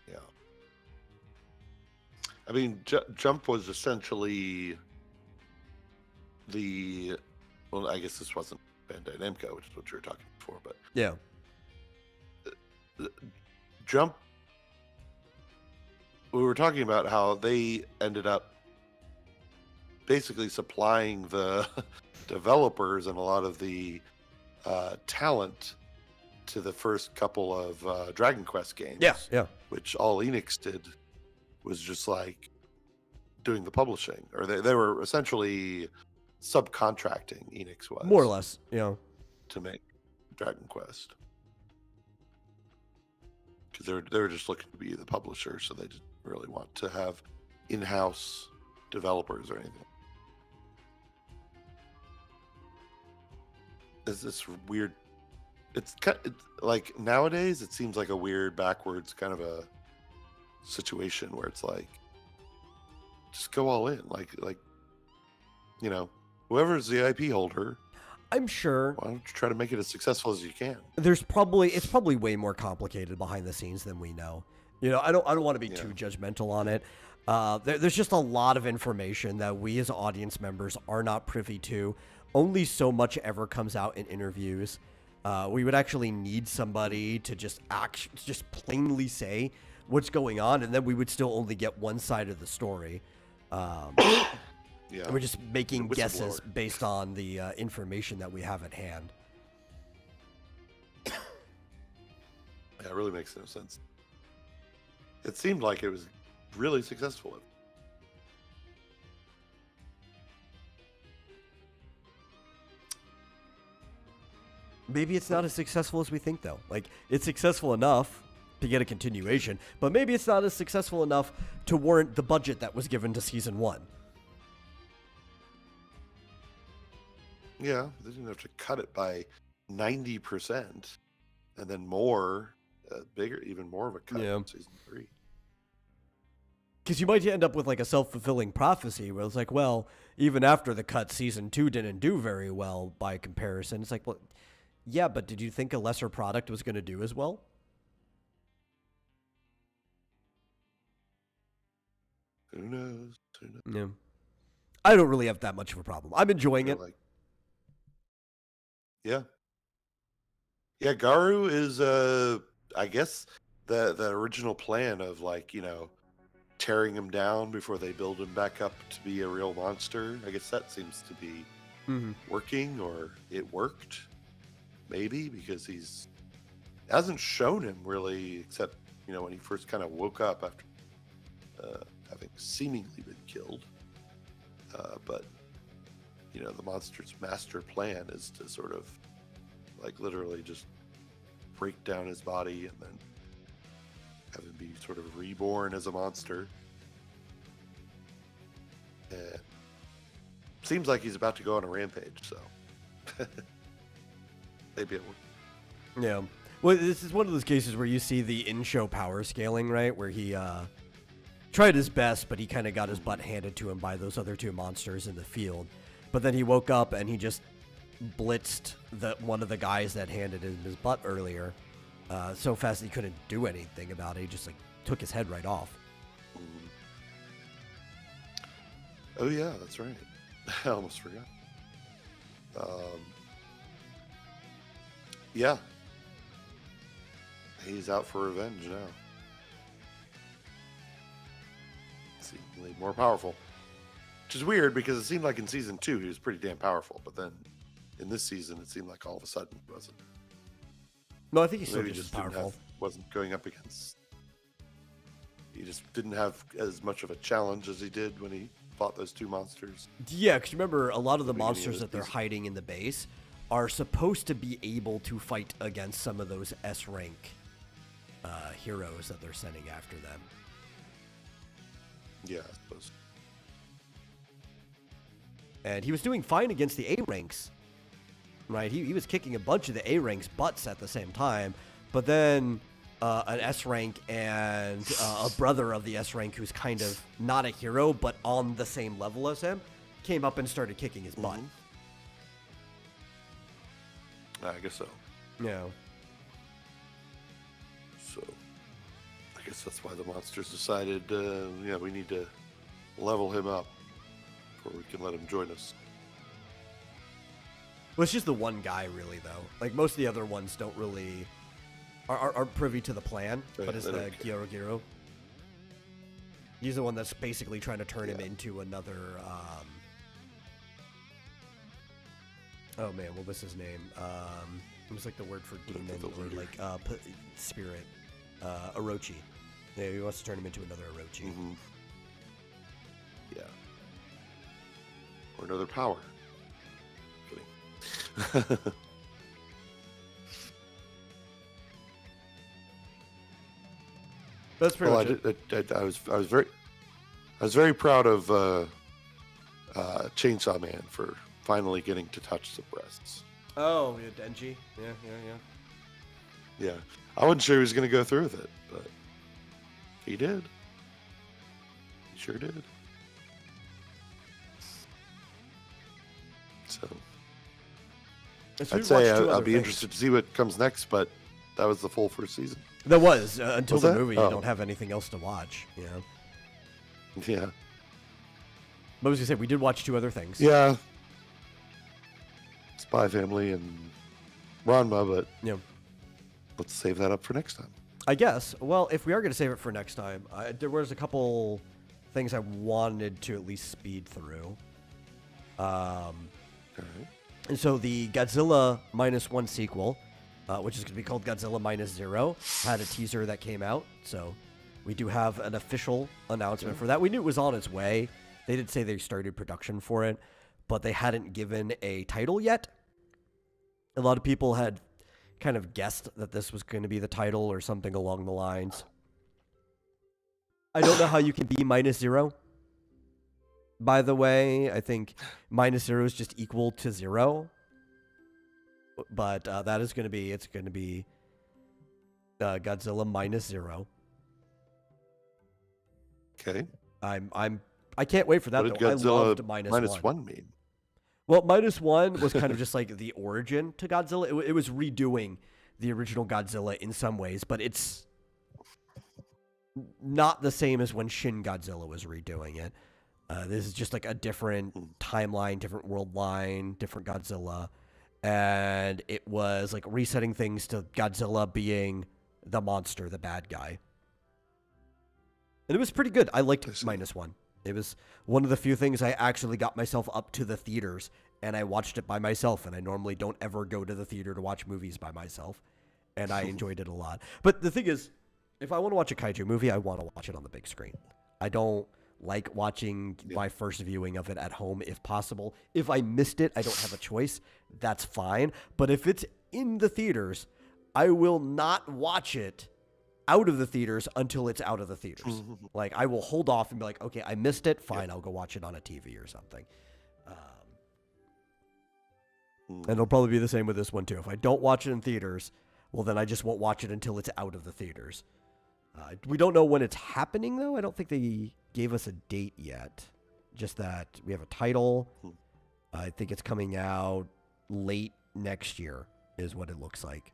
Yeah. I mean, Jump was essentially well, I guess this wasn't Bandai Namco, which is what you were talking before, but Yeah. Jump, we were talking about how they ended up basically supplying the developers and a lot of the talent to the first couple of Dragon Quest games. Yeah. Which all Enix did was just like doing the publishing, or they were essentially subcontracting. Enix was More or less, to make Dragon Quest, because they were just looking to be the publisher, so they didn't really want to have in-house developers or anything. Is this weird? It's like nowadays it seems like a weird backwards kind of a situation where it's like, just go all in, like whoever's the IP holder, I'm sure. why don't you try to make it as successful as you can? It's probably way more complicated behind the scenes than we know. I don't want to be too judgmental on it. There's just a lot of information that we as audience members are not privy to. Only so much ever comes out in interviews. We would actually need somebody to just plainly say what's going on, and then we would still only get one side of the story. We're just making guesses based on the information that we have at hand. Yeah, it really makes no sense. It seemed like it was really successful. Maybe it's not as successful as we think, though. Like, it's successful enough to get a continuation, but maybe it's not as successful enough to warrant the budget that was given to season 1. Yeah, they didn't have to cut it by 90%, and then more, bigger, even more of a cut in season 3. Because you might end up with like a self-fulfilling prophecy where it's like, well, even after the cut, season 2 didn't do very well by comparison. It's like, well, yeah, but did you think a lesser product was going to do as well? Who knows? Yeah. I don't really have that much of a problem. I'm enjoying it. Yeah, Garu is, I guess, the original plan of, like, tearing him down before they build him back up to be a real monster. I guess that seems to be working, or it worked, maybe, because hasn't shown him really, except, when he first kind of woke up after having seemingly been killed. But the monster's master plan is to sort of, like, literally just break down his body and then have him be sort of reborn as a monster. And seems like he's about to go on a rampage, so maybe it will. Yeah. Well, this is one of those cases where you see the in-show power scaling, right? Where he tried his best, but he kind of got his butt handed to him by those other two monsters in the field. But then he woke up and he just blitzed one of the guys that handed him his butt earlier so fast he couldn't do anything about it. He just, like, took his head right off. Oh yeah, that's right. I almost forgot. Yeah. He's out for revenge now. Seemingly more powerful. Which is weird, because it seemed like in season 2 he was pretty damn powerful, but then in this season it seemed like all of a sudden he wasn't. No, I think he's still Maybe just just powerful. wasn't going up against. He just didn't have as much of a challenge as he did when he fought those two monsters. Yeah, because remember, a lot of the beginning of monsters this that they're season. hiding in the base are supposed to be able to fight against some of those S-rank heroes that they're sending after them. Yeah, I suppose. And he was doing fine against the A ranks, right? He was kicking a bunch of the A ranks' butts at the same time, but then an S rank and a brother of the S rank who's kind of not a hero but on the same level as him came up and started kicking his butt. I guess so. Yeah. So, I guess that's why the monsters decided, we need to level him up before we can let him join us. Well, it's just the one guy, really, though. Like, most of the other ones don't really... aren't privy to the plan, Right, but it's they the don't care. Giro. He's the one that's basically trying to turn him into another... Oh, man, what was his name? It was like the word for demon, or like spirit. Orochi. Yeah, he wants to turn him into another Orochi. Mm-hmm. Yeah. Or another power. Kidding. That's pretty Well, much it. I was very proud of Chainsaw Man for finally getting to touch the breasts. Oh, yeah, Denji. Yeah. Yeah, I wasn't sure he was going to go through with it, but he did. He sure did. So So we I'd say watched two I'll other be things. interested to see what comes next, but that was the full first season. That was until Was the that? movie. Oh. You don't have anything else to watch. You know. Yeah. But as you said, we did watch two other things. Yeah. Spy Family and Ranma, but Yeah. let's save that up for next time. I guess. Well, if we are going to save it for next time, there was a couple things I wanted to at least speed through. All right. And so the Godzilla -1 sequel, which is going to be called Godzilla -0, had a teaser that came out. So we do have an official announcement for that. We knew it was on its way. They did say they started production for it, but they hadn't given a title yet. A lot of people had kind of guessed that this was going to be the title or something along the lines. I don't know how you can be -0. By the way, I think -0 is just equal to 0. But that is going to be, it's going to be Godzilla -0. Okay. I can't wait for that. What did Though. I Godzilla loved -1 mean? Well, -1 was kind of just like the origin to Godzilla. It was redoing the original Godzilla in some ways, but it's not the same as when Shin Godzilla was redoing it. This is just like a different timeline, different world line, different Godzilla. And it was like resetting things to Godzilla being the monster, the bad guy. And it was pretty good. I liked -1. It was one of the few things I actually got myself up to the theaters, and I watched it by myself. And I normally don't ever go to the theater to watch movies by myself. And I enjoyed it a lot. But the thing is, if I want to watch a kaiju movie, I want to watch it on the big screen. I don't like watching my first viewing of it at home if possible. If I missed it, I don't have a choice. That's fine. But if it's in the theaters, I will not watch it out of the theaters until it's out of the theaters. Like, I will hold off and be like, okay, I missed it. Fine, I'll go watch it on a TV or something. And it'll probably be the same with this one, too. If I don't watch it in theaters, well, then I just won't watch it until it's out of the theaters. We don't know when it's happening, though. I don't think they gave us a date yet. Just that we have a title. I think it's coming out late next year is what it looks like.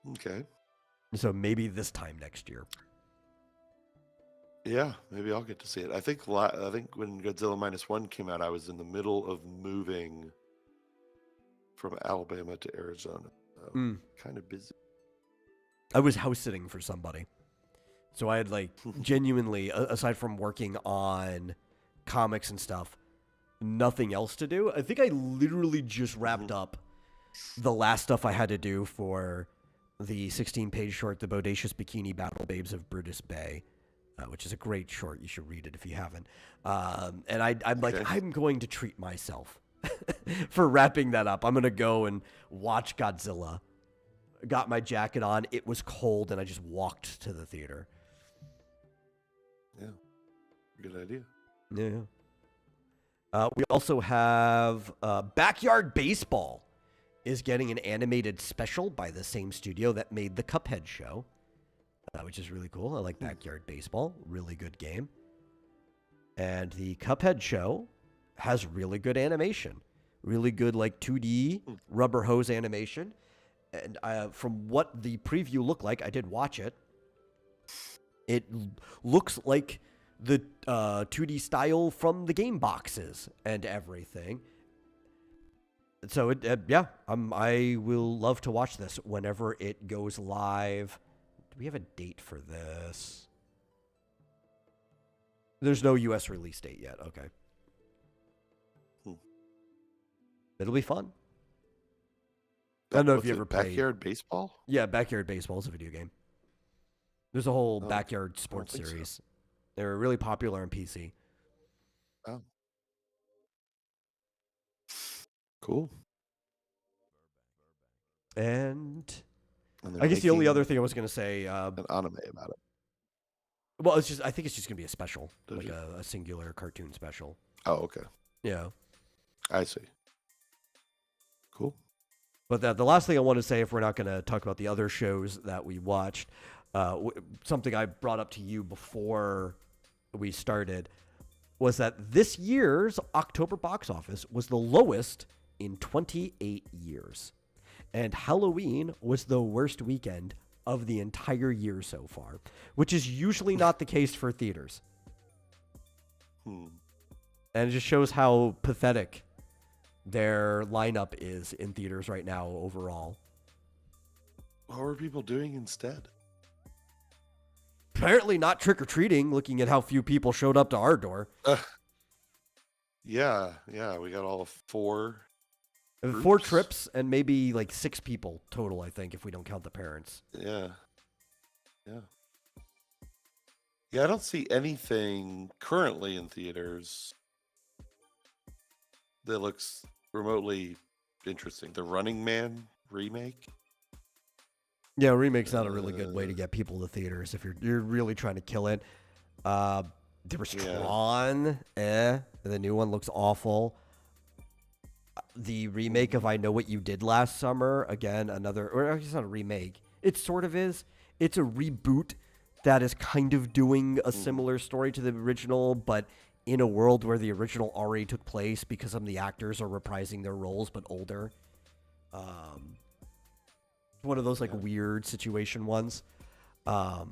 Okay. So maybe this time next year. Yeah, maybe I'll get to see it. I think when Godzilla -1 came out, I was in the middle of moving from Alabama to Arizona. So kind of busy. I was house sitting for somebody. So I had like genuinely, aside from working on comics and stuff, nothing else to do. I think I literally just wrapped up the last stuff I had to do for the 16-page short, The Bodacious Bikini Battle Babes of Brutus Bay. which is a great short. You should read it if you haven't. And I'm like, Okay. I'm going to treat myself for wrapping that up. I'm going to go and watch Godzilla. Got my jacket on. It was cold, and I just walked to the theater. Yeah. Good idea. Yeah. We also have Backyard Baseball is getting an animated special by the same studio that made the Cuphead show, which is really cool. I like Backyard Baseball. Really good game. And the Cuphead show has really good animation. Really good, like, 2D rubber hose animation. And from what the preview looked like, I did watch it. It looks like the 2D style from the game boxes and everything. So, I will love to watch this whenever it goes live. Do we have a date for this? There's no U.S. release date yet. Okay. It'll be fun. I don't know if you ever played Backyard Baseball? Yeah, Backyard Baseball is a video game. There's a whole backyard sports think so. series. They were really popular on PC. Oh. Cool. And And I guess the only making other thing I was going to say, an anime about it. well, I think it's just going to be a special, Does like it? a singular cartoon special. Oh, okay. Yeah. I see. Cool. But the last thing I want to say, if we're not going to talk about the other shows that we watched, something I brought up to you before we started, was that this year's October box office was the lowest in 28 years. And Halloween was the worst weekend of the entire year so far, which is usually not the case for theaters. And it just shows how pathetic their lineup is in theaters right now overall. What were people doing instead? Apparently not trick-or-treating, looking at how few people showed up to our door. Yeah. We got all 4. 4 Groups? trips and maybe like 6 people total, I think, if we don't count the parents. Yeah. I don't see anything currently in theaters that looks remotely interesting. The Running Man remake. Yeah, remake's not a really good way to get people to theaters if you're really trying to kill it. There was Tron. The new one looks awful. The remake of I Know What You Did Last Summer, again, or it's not a remake. It sort of is. It's a reboot that is kind of doing a similar story to the original, but in a world where the original already took place because some of the actors are reprising their roles, but older. One of those weird situation ones. The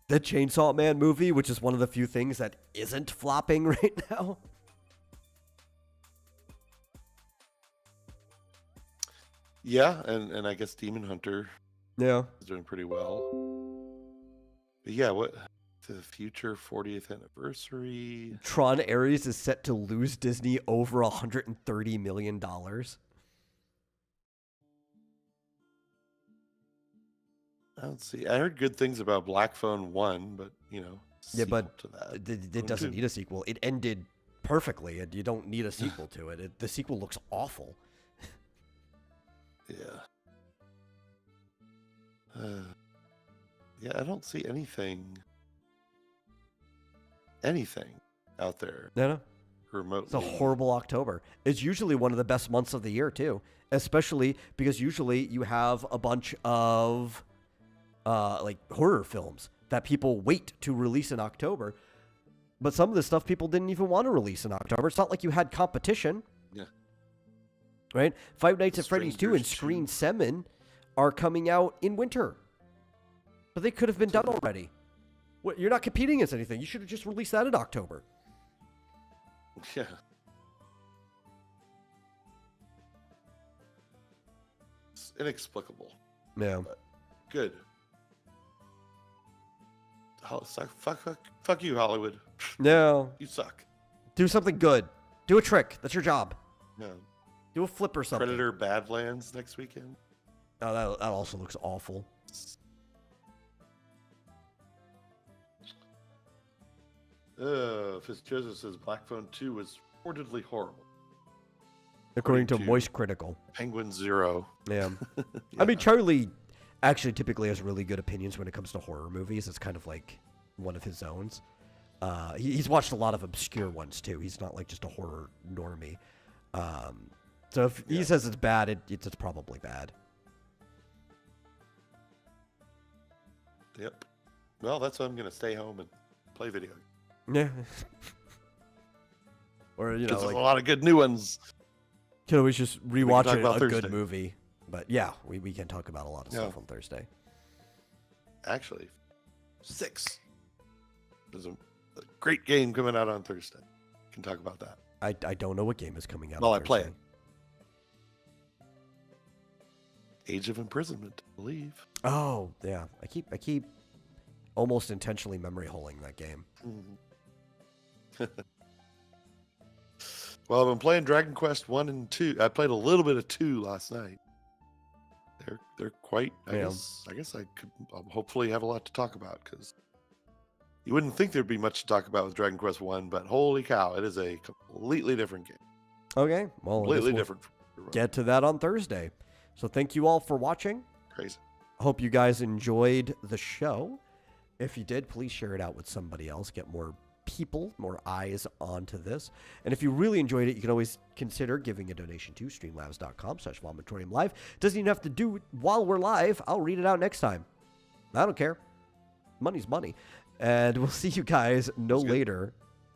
Chainsaw Man movie, which is one of the few things that isn't flopping right now. Yeah, and I guess Demon Hunter Yeah. is doing pretty well. But yeah, what the future 40th anniversary? Tron Ares is set to lose Disney over $130 million. I don't see. I heard good things about Black Phone 1, but Yeah, but sequel to that. it doesn't need a sequel. It ended perfectly, and you don't need a sequel to it. The sequel looks awful. Yeah. I don't see anything out there No. remotely. It's a horrible October. It's usually one of the best months of the year, too. Especially because usually you have a bunch of horror films that people wait to release in October. But some of the stuff people didn't even want to release in October. It's not like you had competition. Yeah. Right? Five Nights at Freddy's 2 and Strangers Screen 7 are coming out in winter. But they could have been done already. You're not competing against anything. You should have just released that in October. Yeah. It's inexplicable. Yeah. But good. Fuck you, Hollywood. No. You suck. Do something good. Do a trick. That's your job. Yeah. Do a flip or something. Predator Badlands next weekend. Oh, that also looks awful. Fitzjoseph says Black Phone 2 was reportedly horrible. According to to Moist Critical. Penguin Zero. Yeah. Yeah. I mean, Charlie actually typically has really good opinions when it comes to horror movies. It's kind of like one of his zones. He's watched a lot of obscure ones, too. He's not like just a horror normie. So if he says it's bad, it's probably bad. Yep. Well, that's why I'm going to stay home and play video. Yeah. Or, you know, There's like, a lot of good new ones. can always just talk rewatch about a Thursday. good movie. But yeah, we can talk about a lot of stuff on Thursday. Actually, 6. There's a great game coming out on Thursday. Can talk about that. I don't know what game is coming out. Well, on I play Thursday. it. Age of Imprisonment, I believe. Oh yeah, I keep almost intentionally memory holing that game. Well, I've been playing Dragon Quest 1 and 2. I played a little bit of 2 last night. They're quite. I guess I could hopefully have a lot to talk about, because you wouldn't think there'd be much to talk about with Dragon Quest 1, but holy cow, it is a completely different game. Okay, well, I guess Completely we'll different. get to that on Thursday. So thank you all for watching. Crazy. Hope you guys enjoyed the show. If you did, please share it out with somebody else. Get more people, more eyes onto this. And if you really enjoyed it, you can always consider giving a donation to streamlabs.com/vomitoriumlive. Doesn't even have to do it while we're live. I'll read it out next time. I don't care. Money's money. And we'll see you guys no later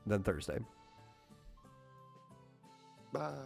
than Thursday. Bye.